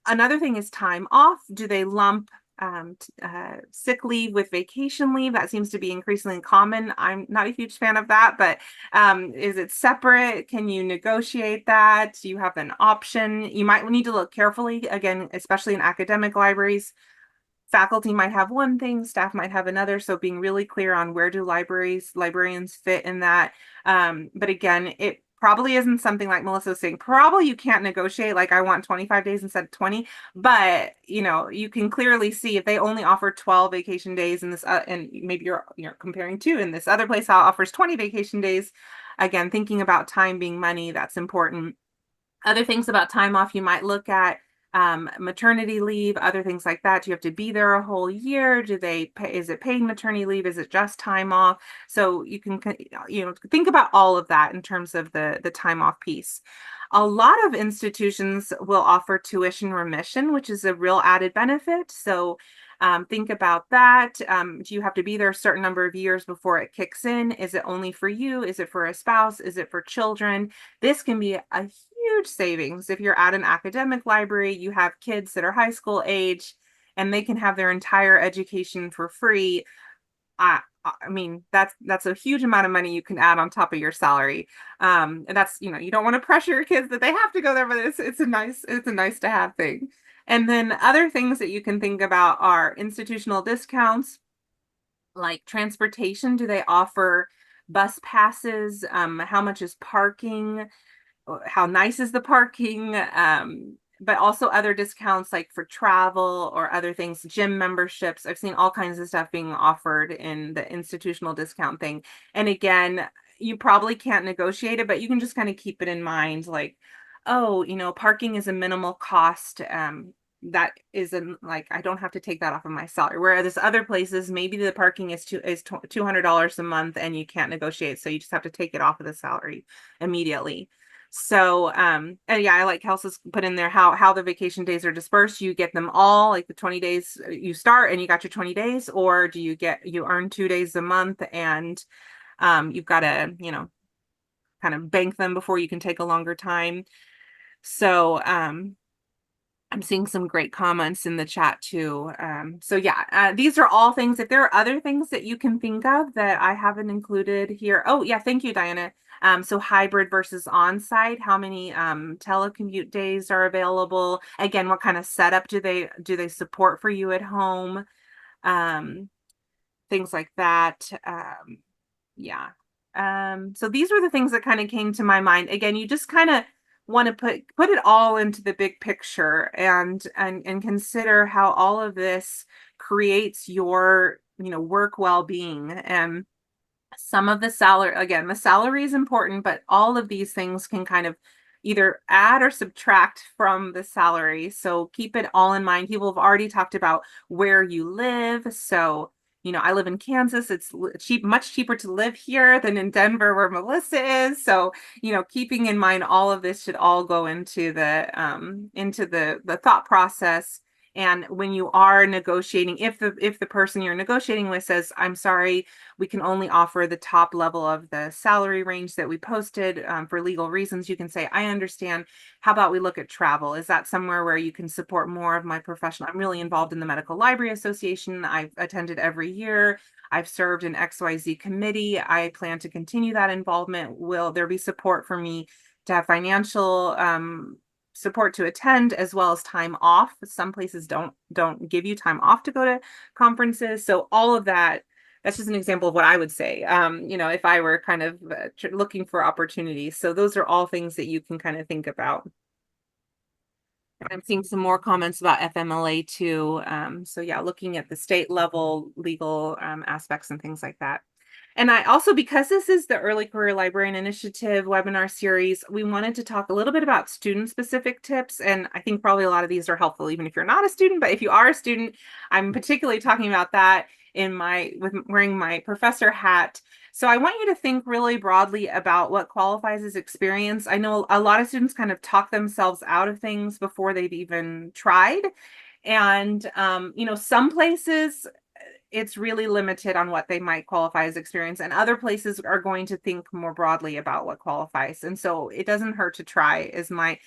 Another thing is time off. Do they lump sick leave with vacation leave? That seems to be increasingly common. I'm not a huge fan of that, but is it separate? Can you negotiate that? Do you have an option? You might need to look carefully, again, especially in academic libraries. faculty might have one thing, staff might have another. So being really clear on where do librarians fit in that. But again, it probably isn't something like Melissa was saying. Probably you can't negotiate like I want 25 days instead of 20. But you can clearly see if they only offer 12 vacation days in this, and maybe you're comparing two, in this other place offers 20 vacation days. Again, thinking about time being money, that's important. Other things about time off you might look at, maternity leave, other things like that. Do you have to be there a whole year? Do they pay, is it paid maternity leave? Is it just time off? So you can, think about all of that in terms of the time off piece. A lot of institutions will offer tuition remission, which is a real added benefit. So think about that. Do you have to be there a certain number of years before it kicks in? Is it only for you? Is it for a spouse? Is it for children? This can be a huge savings. If you're at an academic library, you have kids that are high school age, and they can have their entire education for free. I mean, that's a huge amount of money you can add on top of your salary. And that's, you don't want to pressure your kids that they have to go there, but it's a nice to have thing. And then other things that you can think about are institutional discounts, like transportation. Do they offer bus passes? How much is parking? How nice is the parking? But also other discounts like for travel or other things, gym memberships. I've seen all kinds of stuff being offered in the institutional discount thing. And again, you probably can't negotiate it, but you can just kind of keep it in mind, like, oh, parking is a minimal cost. That isn't like, I don't have to take that off of my salary. Whereas other places, maybe the parking is $200 a month and you can't negotiate. So you just have to take it off of the salary immediately. So, and yeah, I like Kelsey's put in there how the vacation days are dispersed. You get them all, like the 20 days you start and you got your 20 days, or do you earn 2 days a month and you've got to, kind of bank them before you can take a longer time. So, I'm seeing some great comments in the chat too. So yeah, these are all things. If there are other things that you can think of that I haven't included here. Oh yeah, thank you, Diana. So hybrid versus on-site, how many telecommute days are available? Again, what kind of setup do they support for you at home? Things like that. Yeah. So these were the things that kind of came to my mind. Again, you just kind of want to put it all into the big picture and consider how all of this creates your work well-being. And some of the salary, again, the salary is important, but all of these things can kind of either add or subtract from the salary. So keep it all in mind. People have already talked about where you live. So I live in Kansas. It's much cheaper to live here than in Denver, where Melissa is. So, keeping in mind all of this should all go into the thought process. And when you are negotiating, if the person you're negotiating with says, I'm sorry, we can only offer the top level of the salary range that we posted for legal reasons, you can say, I understand. How about we look at travel? Is that somewhere where you can support more of my professional? I'm really involved in the Medical Library Association. I've attended every year. I've served in XYZ committee. I plan to continue that involvement. Will there be support for me to have financial support to attend, as well as time off? Some places don't give you time off to go to conferences. So all of that, that's just an example of what I would say, if I were kind of looking for opportunities. So those are all things that you can kind of think about. I'm seeing some more comments about FMLA too. So yeah, looking at the state level legal aspects and things like that. And I also, because this is the Early Career Librarian Initiative webinar series, we wanted to talk a little bit about student-specific tips. And I think probably a lot of these are helpful, even if you're not a student. But if you are a student, I'm particularly talking about that with wearing my professor hat. So I want you to think really broadly about what qualifies as experience. I know a lot of students kind of talk themselves out of things before they've even tried. And, some places, it's really limited on what they might qualify as experience, and other places are going to think more broadly about what qualifies. And so it doesn't hurt to try, is my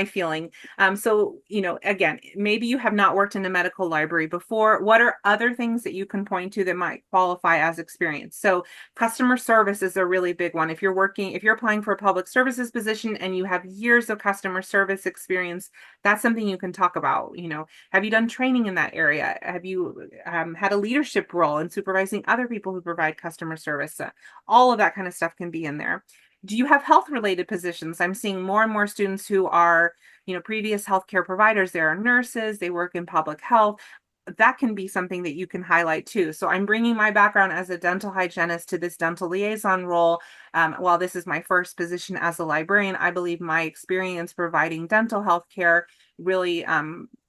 feeling. So, you know, again, maybe you have not worked in a medical library before. What are other things that you can point to that might qualify as experience? So customer service is a really big one. If you're applying for a public services position and you have years of customer service experience, that's something you can talk about. You know, have you done training in that area? Have you had a leadership role in supervising other people who provide customer service? All of that kind of stuff can be in there. Do you have health related positions? I'm seeing more and more students who are, you know, previous healthcare providers. They are nurses, they work in public health. That can be something that you can highlight too. So I'm bringing my background as a dental hygienist to this dental liaison role. While this is my first position as a librarian, I believe my experience providing dental health care really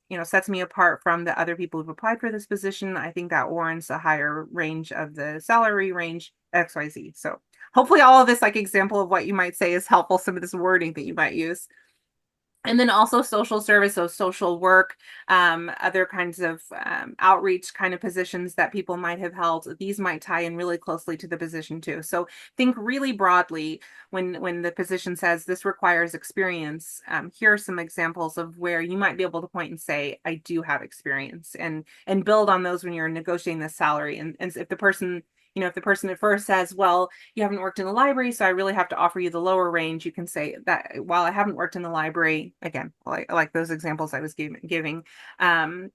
you know, sets me apart from the other people who've applied for this position. I think that warrants a higher range of the salary range, XYZ. So hopefully all of this like example of what you might say is helpful, some of this wording that you might use. And then also social service, so social work, other kinds of outreach kind of positions that people might have held. These might tie in really closely to the position too. So think really broadly when the position says this requires experience. Here are some examples of where you might be able to point and say, I do have experience, and build on those when you're negotiating the salary. And if the person, you know, if the person at first says, well, you haven't worked in the library, so I really have to offer you the lower range, you can say that while I haven't worked in the library, again, like those examples I was giving, I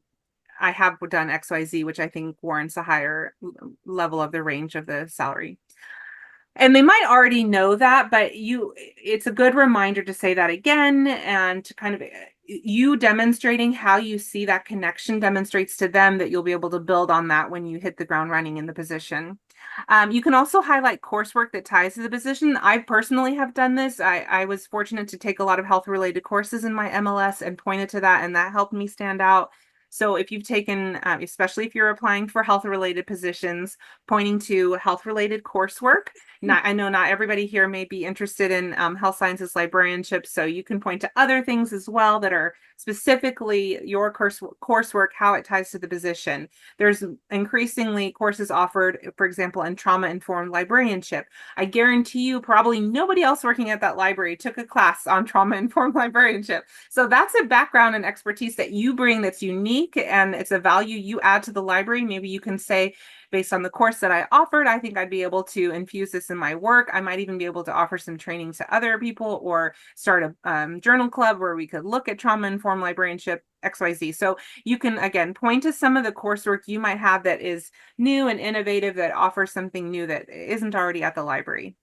have done XYZ, which I think warrants a higher level of the range of the salary. And they might already know that, but it's a good reminder to say that again, and to kind of you demonstrating how you see that connection demonstrates to them that you'll be able to build on that when you hit the ground running in the position. You can also highlight coursework that ties to the position. I personally have done this. I was fortunate to take a lot of health related courses in my MLS and pointed to that, and that helped me stand out. So if you've taken, especially if you're applying for health related positions, pointing to health related coursework. I know not everybody here may be interested in health sciences librarianship, so you can point to other things as well that are specifically your coursework, how it ties to the position. There's increasingly courses offered, for example, in trauma-informed librarianship. I guarantee you probably nobody else working at that library took a class on trauma-informed librarianship. So that's a background and expertise that you bring that's unique, and it's a value you add to the library. Maybe you can say, based on the course that I offered, I think I'd be able to infuse this in my work. I might even be able to offer some training to other people, or start a journal club where we could look at trauma-informed librarianship, XYZ. So you can, again, point to some of the coursework you might have that is new and innovative, that offers something new that isn't already at the library.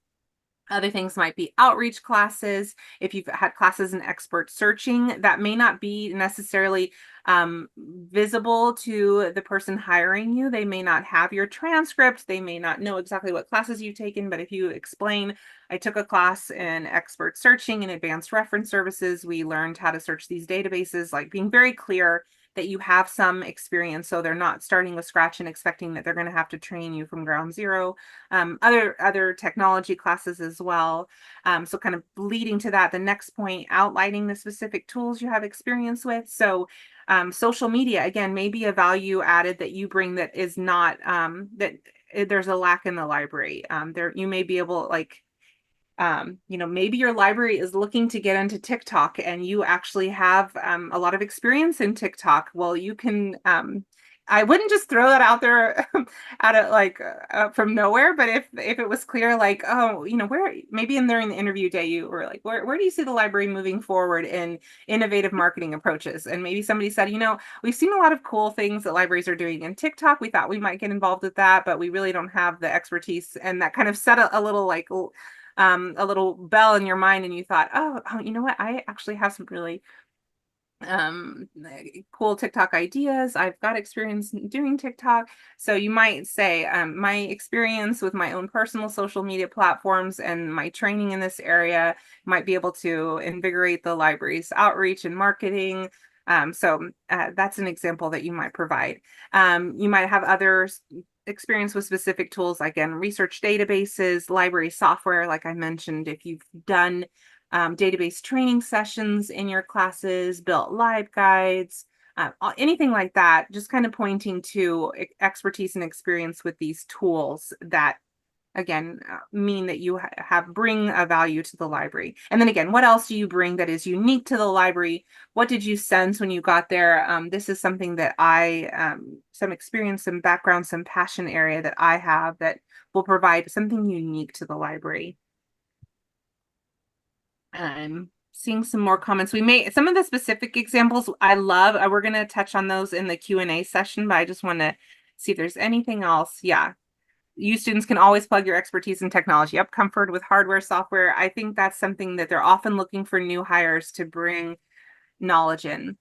Other things might be outreach classes. If you've had classes in expert searching, that may not be necessarily visible to the person hiring you. They may not have your transcript. They may not know exactly what classes you've taken, but if you explain, I took a class in expert searching and advanced reference services, we learned how to search these databases, like being very clear that you have some experience, so they're not starting with scratch and expecting that they're going to have to train you from ground zero. Other technology classes as well. So kind of leading to that, the next point, outlining the specific tools you have experience with. So social media, again, may be a value added that you bring that is not, that there's a lack in the library. You may be able, like, you know, maybe your library is looking to get into TikTok and you actually have a lot of experience in TikTok. Well, you can, I wouldn't just throw that out there from nowhere, but if it was clear, like, oh, you know, where maybe during the interview day, you were like, where do you see the library moving forward in innovative marketing approaches? And maybe somebody said, you know, we've seen a lot of cool things that libraries are doing in TikTok. We thought we might get involved with that, but we really don't have the expertise. And that kind of set a little like, a little bell in your mind, and you thought, oh, you know what? I actually have some really cool TikTok ideas. I've got experience doing TikTok. So you might say, my experience with my own personal social media platforms and my training in this area might be able to invigorate the library's outreach and marketing. So that's an example that you might provide. You might have others experience with specific tools, like in research databases, library software, like I mentioned. If you've done database training sessions in your classes, built LibGuides, anything like that, just kind of pointing to expertise and experience with these tools that, again, mean that you bring a value to the library. And then again, what else do you bring that is unique to the library? What did you sense when you got there? This is something that some experience, some background, some passion area that I have that will provide something unique to the library. Seeing some more comments. Some of the specific examples I love. We're going to touch on those in the Q&A session, but I just want to see if there's anything else. Yeah. You students can always plug your expertise in technology. Yep, comfort with hardware, software. I think that's something that they're often looking for new hires to bring knowledge in.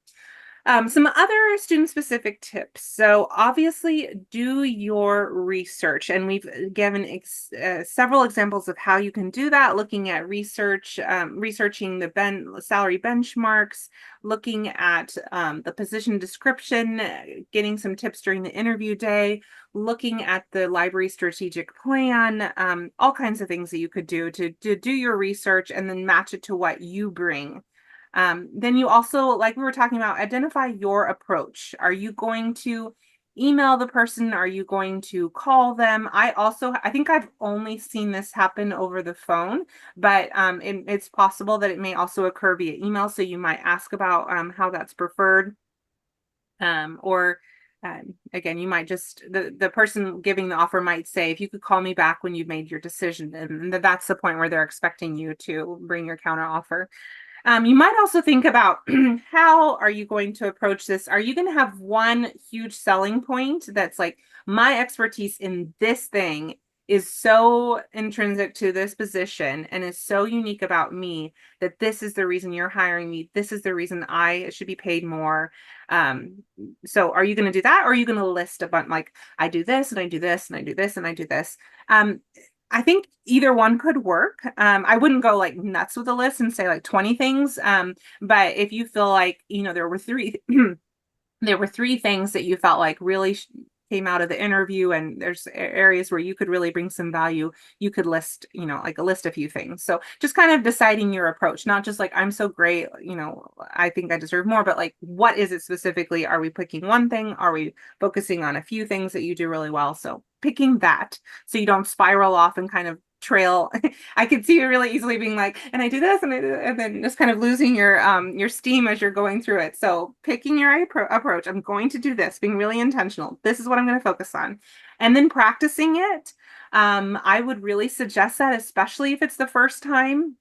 Some other student-specific tips. So obviously do your research, and we've given several examples of how you can do that, looking at research, researching the salary benchmarks, looking at the position description, getting some tips during the interview day, looking at the library strategic plan, all kinds of things that you could do to do your research and then match it to what you bring. Then you also, like we were talking about, identify your approach. Are you going to email the person? Are you going to call them? I think I've only seen this happen over the phone, but it's possible that it may also occur via email. So you might ask about how that's preferred. Again, you might just, the person giving the offer might say, if you could call me back when you've made your decision, and that's the point where they're expecting you to bring your counter offer. You might also think about how are you going to approach this? Are you going to have one huge selling point that's like, my expertise in this thing is so intrinsic to this position and is so unique about me that this is the reason you're hiring me. This is the reason I should be paid more. So are you going to do that? Or are you going to list a bunch, like, I do this and I do this and I do this and I do this? I think either one could work. I wouldn't go like nuts with a list and say like 20 things. But if you feel like, there were three things that you felt like really came out of the interview, and there's areas where you could really bring some value, you could list, like list a few things. So just kind of deciding your approach, not just like, I'm so great, I think I deserve more, but like, what is it specifically? Are we picking one thing? Are we focusing on a few things that you do really well? So picking that so you don't spiral off and kind of trail. I could see you really easily being like, and I do this and I do, and then just kind of losing your steam as you're going through it. So picking your approach, I'm going to do this, being really intentional. This is what I'm going to focus on. And then practicing it. I would really suggest that, especially if it's the first time,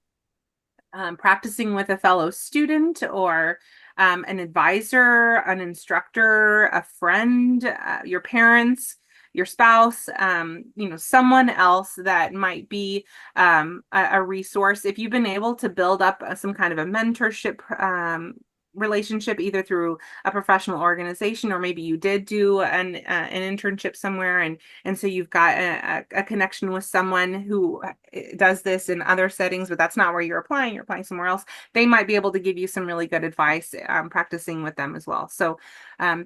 practicing with a fellow student or an advisor, an instructor, a friend, your parents, your spouse, someone else that might be a resource. If you've been able to build up some kind of a mentorship relationship, either through a professional organization, or maybe you did do an internship somewhere, and so you've got a connection with someone who does this in other settings, but that's not where you're applying somewhere else. They might be able to give you some really good advice, practicing with them as well. So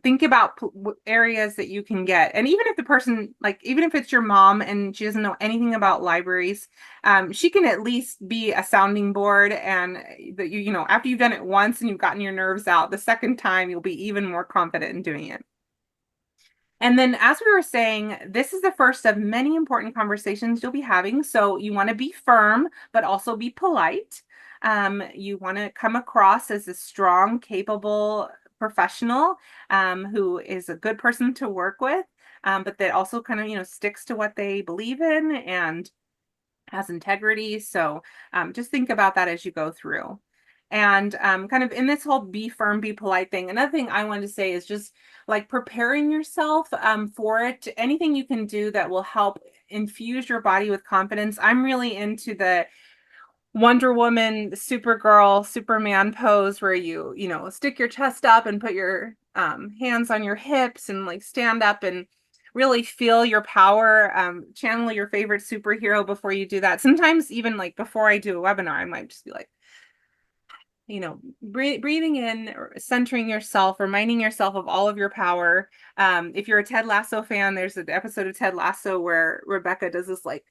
think about areas that you can get. And even if the person, like, even if it's your mom and she doesn't know anything about libraries, she can at least be a sounding board, and that after you've done it once and you've gotten your nerves out, the second time you'll be even more confident in doing it. And then, as we were saying, this is the first of many important conversations you'll be having. So you want to be firm, but also be polite. You want to come across as a strong, capable professional who is a good person to work with, but that also kind of, sticks to what they believe in and has integrity. So just think about that as you go through. And kind of in this whole be firm, be polite thing, another thing I wanted to say is just like preparing yourself for it. Anything you can do that will help infuse your body with confidence. I'm really into the Wonder Woman, Supergirl, Superman pose where you stick your chest up and put your hands on your hips and like stand up and really feel your power, channel your favorite superhero before you do that. Sometimes even like before I do a webinar, I might just be like, breathing in, centering yourself, reminding yourself of all of your power. If you're a Ted Lasso fan, there's an episode of Ted Lasso where Rebecca does this like,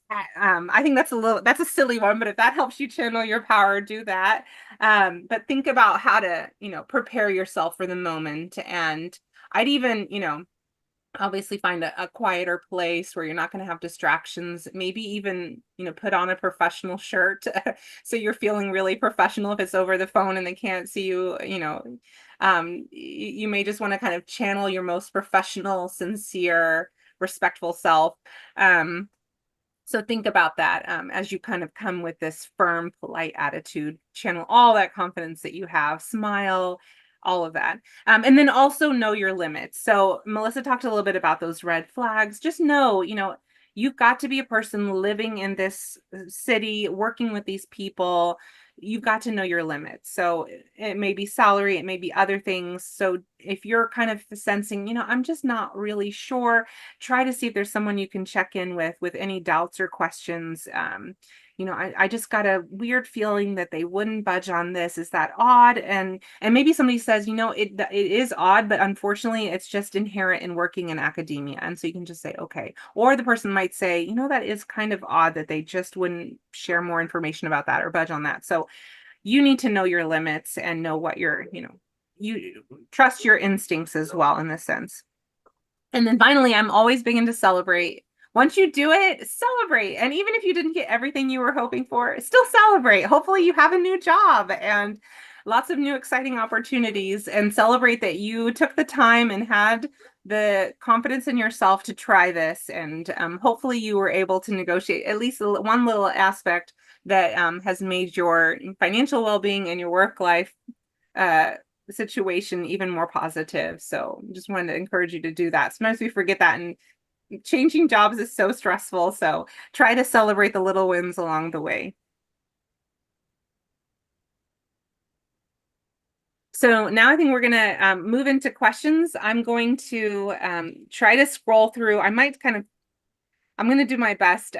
I think that's a silly one, but if that helps you channel your power, do that. But think about how to, prepare yourself for the moment. And I'd even, obviously find a quieter place where you're not going to have distractions, maybe even put on a professional shirt so you're feeling really professional. If it's over the phone and they can't see you, you may just want to kind of channel your most professional, sincere, respectful self. So think about that as you kind of come with this firm, polite attitude, channel all that confidence that you have, smile, all of that. And then also know your limits. So Melissa talked a little bit about those red flags. Just know, you've got to be a person living in this city, working with these people. You've got to know your limits. So it may be salary, it may be other things. So if you're kind of sensing, I'm just not really sure, try to see if there's someone you can check in with any doubts or questions. I just got a weird feeling that they wouldn't budge on this. Is that odd? And maybe somebody says, it is odd, but unfortunately it's just inherent in working in academia. And so you can just say, okay. Or the person might say, that is kind of odd that they just wouldn't share more information about that or budge on that. So you need to know your limits and know what you trust your instincts as well in this sense. And then finally, I'm always big into celebrate. Once you do it, celebrate. And even if you didn't get everything you were hoping for, still celebrate. Hopefully you have a new job and lots of new exciting opportunities, and celebrate that you took the time and had the confidence in yourself to try this. And hopefully you were able to negotiate at least one little aspect that has made your financial well-being and your work life situation even more positive. So just wanted to encourage you to do that. Sometimes we forget that, and changing jobs is so stressful. So try to celebrate the little wins along the way. So now I think we're going to move into questions. I'm going to try to scroll through. I'm going to do my best.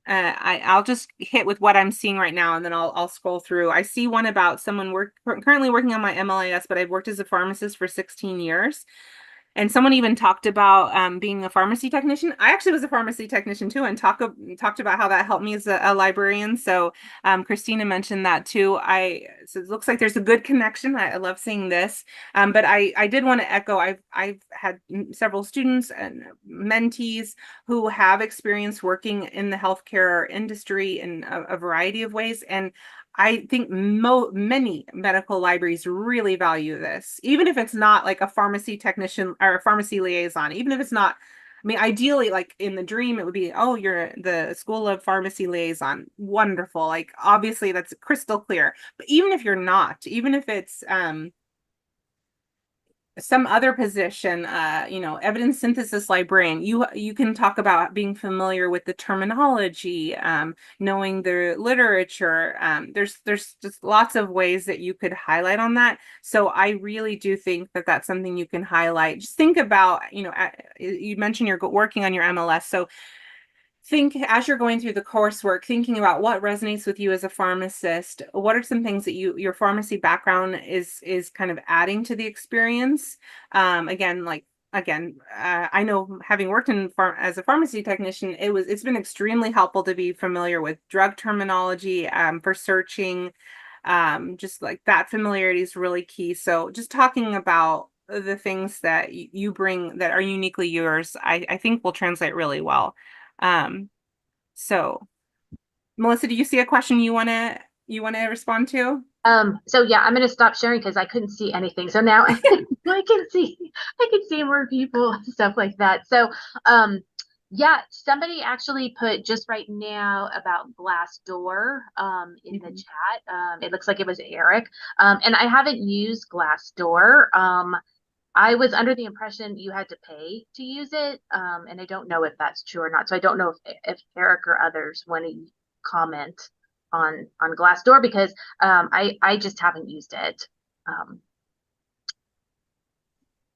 I'll just hit with what I'm seeing right now, and then I'll scroll through. I see one about someone currently working on my MLIS, but I've worked as a pharmacist for 16 years. And someone even talked about being a pharmacy technician. I actually was a pharmacy technician too, and talked about how that helped me as a librarian. So Christina mentioned that too. So it looks like there's a good connection. I love seeing this. But I did want to echo, I've had several students and mentees who have experience working in the healthcare industry in a variety of ways. And I think many medical libraries really value this, even if it's not like a pharmacy technician or a pharmacy liaison, even if it's not, ideally, like in the dream, it would be, oh, you're the School of Pharmacy liaison. Wonderful. Like, obviously that's crystal clear. But even if you're not, even if it's some other position, evidence synthesis librarian, you can talk about being familiar with the terminology, knowing the literature. There's just lots of ways that you could highlight on that. So I really do think that that's something you can highlight. Just think about, you mentioned you're working on your MLS. So think as you're going through the coursework, thinking about what resonates with you as a pharmacist. What are some things that your pharmacy background is kind of adding to the experience? I know, having worked as a pharmacy technician, it's been extremely helpful to be familiar with drug terminology for searching. Just like that familiarity is really key. So just talking about the things that you bring that are uniquely yours, I think will translate really well. So Melissa, do you see a question you want to respond to? So yeah, I'm going to stop sharing because I couldn't see anything. So now I can see more people and stuff like that. So, yeah, somebody actually put just right now about Glassdoor, in the chat. It looks like it was Eric. And I haven't used Glassdoor. I was under the impression you had to pay to use it, and I don't know if that's true or not. So I don't know if Eric or others want to comment on Glassdoor, because I just haven't used it.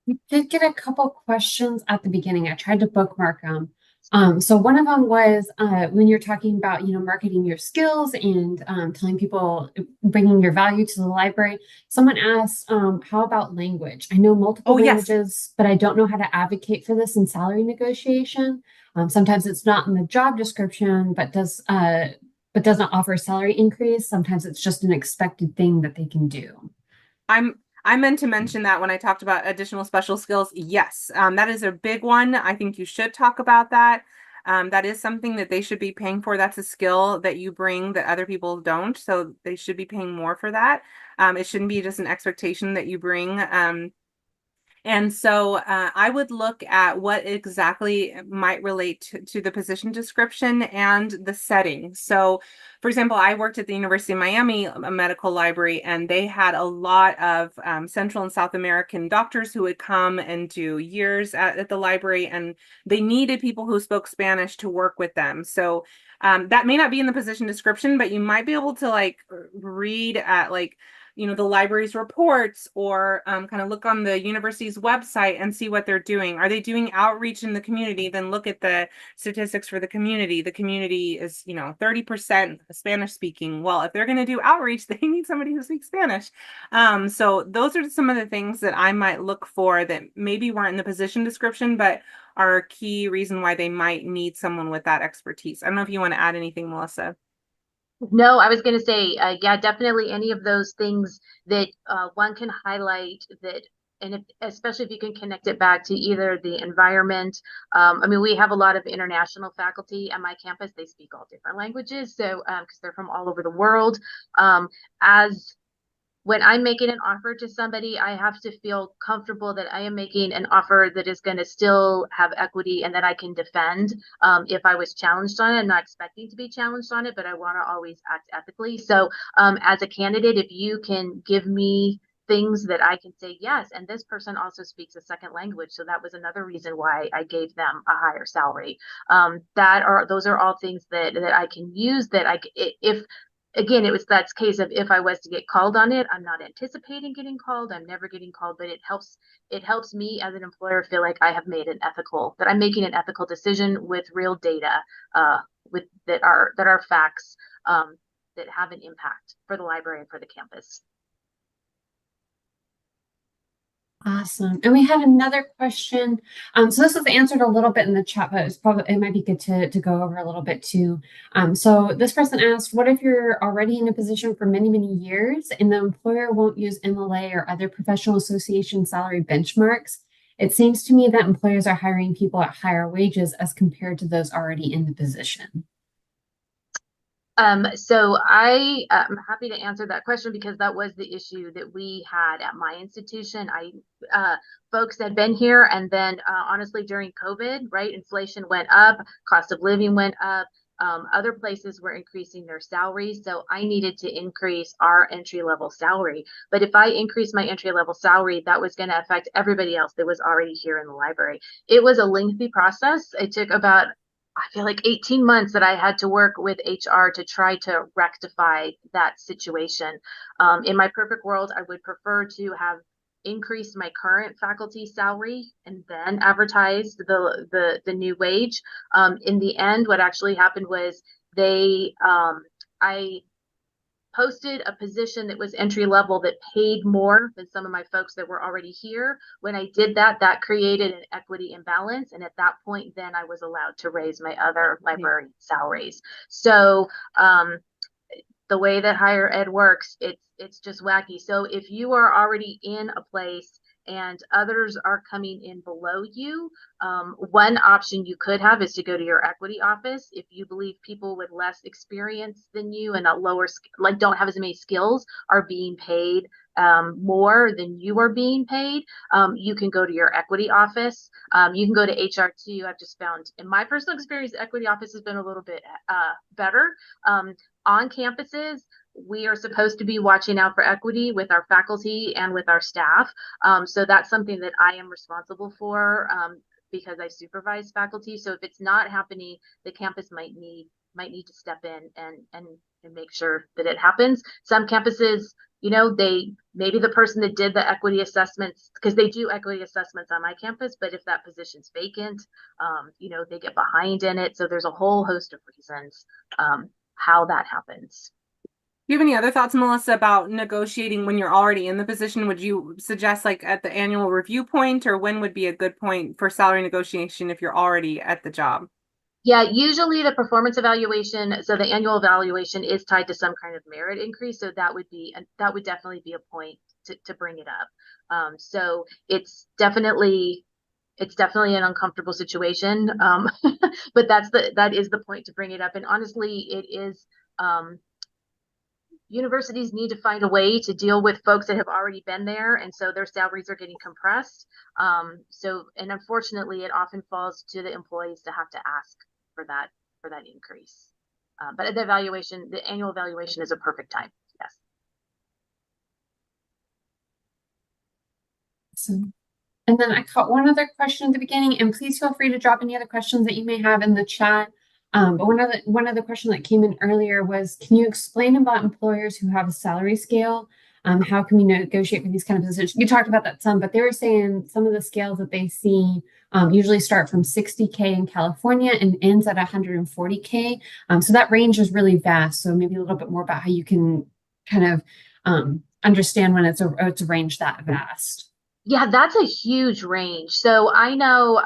We did get a couple questions at the beginning. I tried to bookmark them. So one of them was when you're talking about, marketing your skills and telling people, bringing your value to the library. Someone asked, how about language? I know multiple Oh, yes. languages, but I don't know how to advocate for this in salary negotiation. Sometimes it's not in the job description, but doesn't offer a salary increase. Sometimes it's just an expected thing that they can do. I meant to mention that when I talked about additional special skills. Yes, that is a big one. I think you should talk about that. That is something that they should be paying for. That's a skill that you bring that other people don't. So they should be paying more for that. It shouldn't be just an expectation that you bring. And so I would look at what exactly might relate to the position description and the setting. So, for example, I worked at the University of Miami, a medical library, and they had a lot of Central and South American doctors who would come and do years at the library, and they needed people who spoke Spanish to work with them. So that may not be in the position description, but you might be able to read at the library's reports or kind of look on the university's website and see what they're doing. Are they doing outreach in the community? Then look at the statistics for the community. The community is, 30% Spanish speaking. Well, if they're going to do outreach, they need somebody who speaks Spanish. So those are some of the things that I might look for that maybe weren't in the position description, but are a key reason why they might need someone with that expertise. I don't know if you want to add anything, Melissa. No, I was going to say, yeah, definitely any of those things that one can highlight that, and especially if you can connect it back to either the environment. I mean, we have a lot of international faculty at my campus. They speak all different languages, so because they're from all over the world. As when I'm making an offer to somebody, I have to feel comfortable that I am making an offer that is going to still have equity and that I can defend if I was challenged on it. I'm not expecting to be challenged on it, but I want to always act ethically. So as a candidate, if you can give me things that I can say, yes, and this person also speaks a second language. So that was another reason why I gave them a higher salary. Those are all things that I can use that if again, it was that case of if I was to get called on it, I'm not anticipating getting called. I'm never getting called, but it helps me as an employer feel like I have made that I'm making an ethical decision with real data, that are facts, that have an impact for the library and for the campus. Awesome. And we had another question. So this was answered a little bit in the chat, but it might be good to go over a little bit too. So this person asked, what if you're already in a position for many, many years and the employer won't use MLA or other professional association salary benchmarks? It seems to me that employers are hiring people at higher wages as compared to those already in the position. So I am happy to answer that question because that was the issue that we had at my institution. Folks had been here, and then honestly during COVID, right, inflation went up, cost of living went up. Other places were increasing their salaries, so I needed to increase our entry level salary. But if I increased my entry level salary, that was going to affect everybody else that was already here in the library. It was a lengthy process. It took about, I feel like 18 months that I had to work with HR to try to rectify that situation. In my perfect world, I would prefer to have increased my current faculty salary and then advertised the new wage. In the end, what actually happened was I posted a position that was entry level that paid more than some of my folks that were already here. When I did that, that created an equity imbalance. And at that point, then I was allowed to raise my other library salaries. So the way that higher ed works, it's just wacky. So if you are already in a place and others are coming in below you, one option you could have is to go to your equity office. If you believe people with less experience than you and don't have as many skills are being paid more than you are being paid, you can go to your equity office. You can go to HR too. I've just found in my personal experience, the equity office has been a little bit better. On campuses, we are supposed to be watching out for equity with our faculty and with our staff. So that's something that I am responsible for. because I supervise faculty. So if it's not happening, the campus might need to step in and make sure that it happens. Some campuses, you know, maybe the person that did the equity assessments, because they do equity assessments on my campus, but if that position's vacant, you know, they get behind in it. So there's a whole host of reasons how that happens. Do you have any other thoughts, Melissa, about negotiating when you're already in the position? Would you suggest like at the annual review point, or when would be a good point for salary negotiation if you're already at the job? Yeah, usually the performance evaluation, so the annual evaluation is tied to some kind of merit increase. So that would definitely be a point to bring it up. So it's definitely an uncomfortable situation. But that is the point to bring it up. And honestly, it is, universities need to find a way to deal with folks that have already been there, and so their salaries are getting compressed. And unfortunately, it often falls to the employees to have to ask for that increase. But the annual evaluation is a perfect time. Yes. Awesome. And then I caught one other question at the beginning, and please feel free to drop any other questions that you may have in the chat. But one other question that came in earlier was, can you explain about employers who have a salary scale? How can we negotiate for these kind of positions? You talked about that some, but they were saying some of the scales that they see usually start from 60K in California and ends at 140K. So that range is really vast. So maybe a little bit more about how you can kind of understand when it's a range that vast. Yeah, that's a huge range. So I know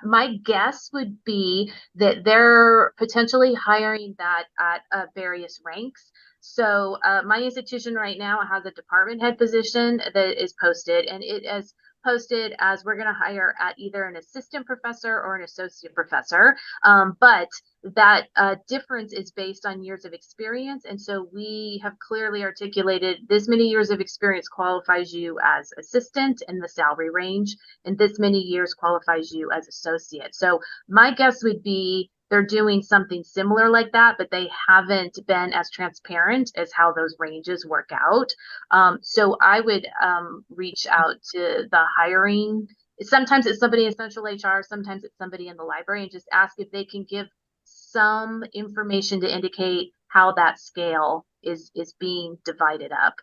my guess would be that they're potentially hiring that at various ranks. So my institution right now has a department head position that is posted, and it is posted as we're going to hire at either an assistant professor or an associate professor. But that difference is based on years of experience. And so we have clearly articulated this many years of experience qualifies you as assistant in the salary range, and this many years qualifies you as associate. So my guess would be they're doing something similar like that, but they haven't been as transparent as how those ranges work out. So I would reach out to the hiring. Sometimes it's somebody in central HR, sometimes it's somebody in the library, and just ask if they can give some information to indicate how that scale is being divided up.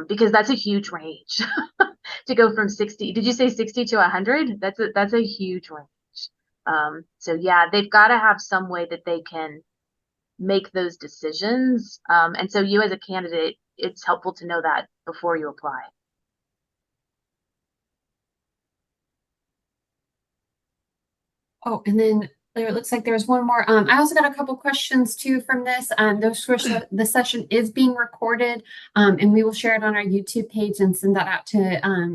Because that's a huge range to go from 60. Did you say 60 to 100? That's a huge range. So yeah, they've got to have some way that they can make those decisions. And so you as a candidate, it's helpful to know that before you apply. Oh, and then it looks like there's one more. I also got a couple questions too from this. The session is being recorded, and we will share it on our YouTube page and send that out to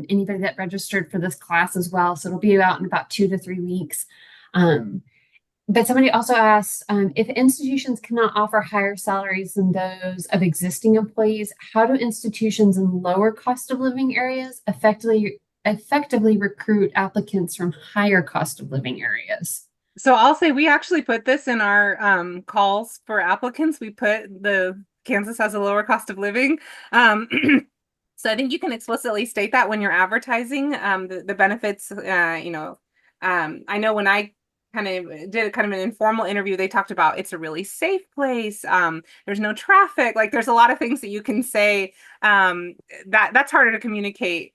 anybody that registered for this class as well. So it'll be out in about 2 to 3 weeks. But somebody also asked, if institutions cannot offer higher salaries than those of existing employees, how do institutions in lower cost of living areas effectively recruit applicants from higher cost of living areas? So I'll say we actually put this in our calls for applicants. We put the Kansas has a lower cost of living. So I think you can explicitly state that when you're advertising the benefits. I know when I kind of did kind of an informal interview, they talked about it's a really safe place. There's no traffic. Like there's a lot of things that you can say that's harder to communicate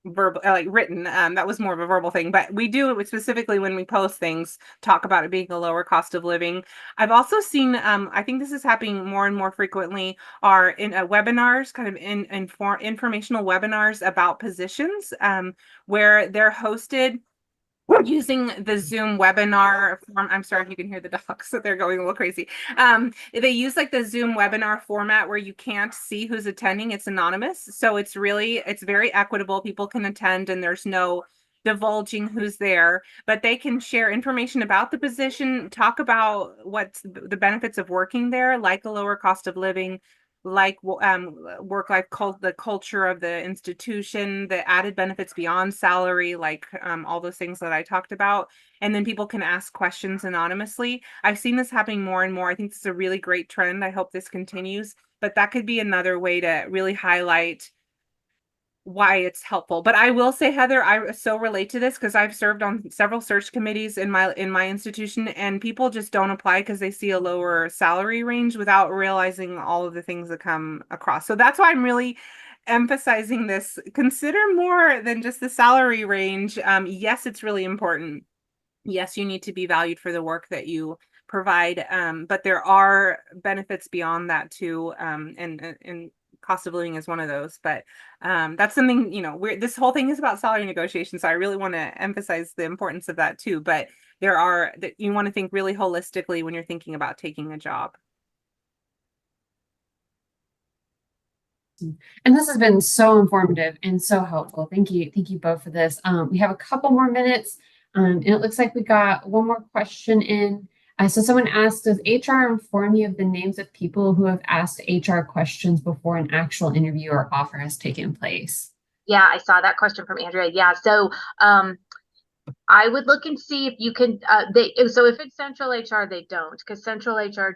verbal, like written. That was more of a verbal thing, but we do it specifically when we post things, talk about it being a lower cost of living. I've also seen, I think this is happening more and more frequently, are in webinars, kind of informational webinars about positions, where they're hosted using the Zoom webinar form. I'm sorry if you can hear the dogs, so they're going a little crazy. They use like the Zoom webinar format where you can't see who's attending. It's anonymous. So it's very equitable. People can attend and there's no divulging who's there, but they can share information about the position, talk about what's the benefits of working there, like a lower cost of living, like work-life the culture of the institution, the added benefits beyond salary, like all those things that I talked about. And then people can ask questions anonymously. I've seen this happening more and more. I think this is a really great trend. I hope this continues, but that could be another way to really highlight why it's helpful. But I will say, Heather, I so relate to this because I've served on several search committees in my institution, and people just don't apply because they see a lower salary range without realizing all of the things that come across. So that's why I'm really emphasizing this. Consider more than just the salary range. Yes, it's really important. Yes, you need to be valued for the work that you provide, but there are benefits beyond that too, and cost of living is one of those. But that's something, this whole thing is about salary negotiation, so I really want to emphasize the importance of that too. But you want to think really holistically when you're thinking about taking a job. And this has been so informative and so helpful. Thank you both for this. We have a couple more minutes, and it looks like we got one more question in. So someone asked, does HR inform you of the names of people who have asked HR questions before an actual interview or offer has taken place? Yeah, I saw that question from Andrea. Yeah, so I would look and see if you can, so if it's central HR, they don't, because central HR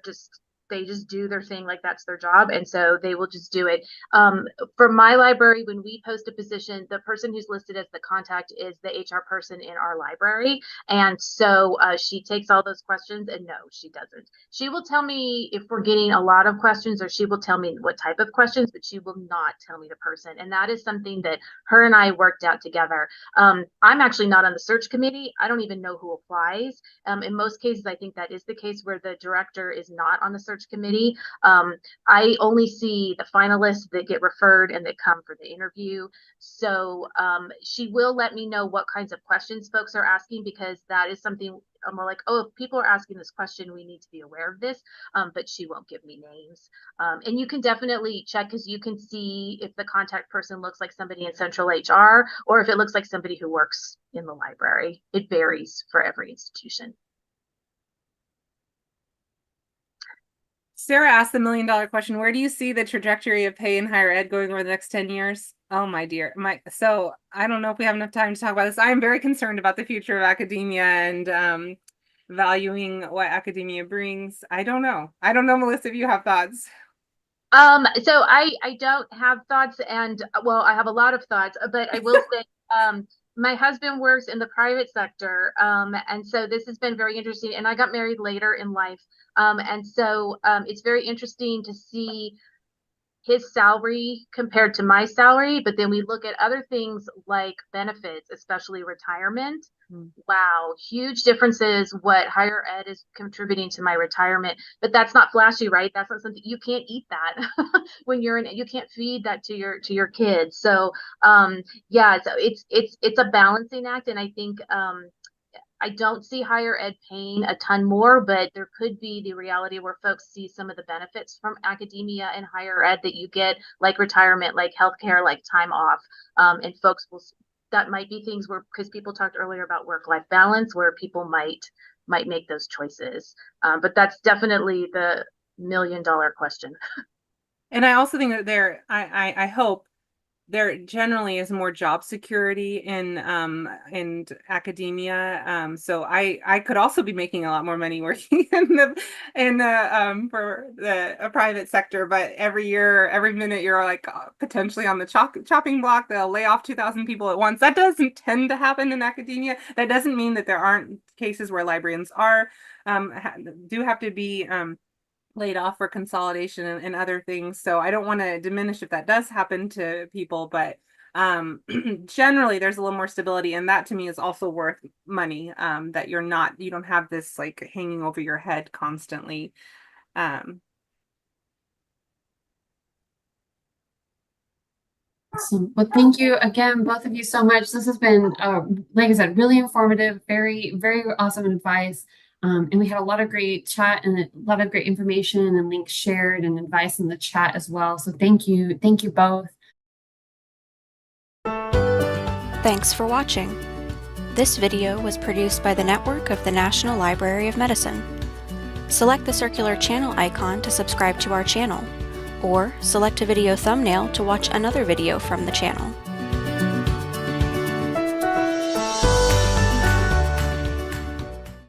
they just do their thing like that's their job, and so they will just do it. For my library, when we post a position, the person who's listed as the contact is the HR person in our library, and so she takes all those questions, and no, she doesn't. She will tell me if we're getting a lot of questions, or she will tell me what type of questions, but she will not tell me the person, and that is something that her and I worked out together. I'm actually not on the search committee. I don't even know who applies. In most cases, I think that is the case where the director is not on the search committee. I only see the finalists that get referred and that come for the interview. So she will let me know what kinds of questions folks are asking, because that is something I'm like, oh, if people are asking this question, we need to be aware of this. But she won't give me names. And you can definitely check, because you can see if the contact person looks like somebody in central HR or if it looks like somebody who works in the library. It varies for every institution. Sarah asked the $1 million question. Where do you see the trajectory of pay in higher ed going over the next 10 years? Oh, my dear. So I don't know if we have enough time to talk about this. I am very concerned about the future of academia and valuing what academia brings. I don't know, Melissa, if you have thoughts. So I don't have thoughts, and well, I have a lot of thoughts, but I will say, my husband works in the private sector. And so this has been very interesting, and I got married later in life. And so it's very interesting to see his salary compared to my salary, but then we look at other things like benefits, especially retirement. Wow, huge differences what higher ed is contributing to my retirement. But that's not flashy, right? That's not something you can't eat that when you're in, you can't feed that to your kids. So yeah, so it's a balancing act, and I think I don't see higher ed paying a ton more, but there could be the reality where folks see some of the benefits from academia and higher ed that you get, like retirement, like healthcare, like time off. And folks that might be things where, because people talked earlier about work-life balance, where people might make those choices. But that's definitely the $1 million question. And I also think that I hope there generally is more job security in academia. So I could also be making a lot more money working for a private sector, but every year, every minute you're like potentially on the chopping block. They'll lay off 2,000 people at once. That doesn't tend to happen in academia. That doesn't mean that there aren't cases where librarians do have to be laid off for consolidation and other things. So I don't want to diminish if that does happen to people, but generally there's a little more stability, and that to me is also worth money, that you don't have this like hanging over your head constantly. Awesome. Well, thank you again, both of you, so much. This has been, like I said, really informative, very, very awesome advice. And we had a lot of great chat and a lot of great information and links shared and advice in the chat as well. So thank you both. Thanks for watching. This video was produced by the network of the National Library of Medicine. Select the circular channel icon to subscribe to our channel, or select a video thumbnail to watch another video from the channel.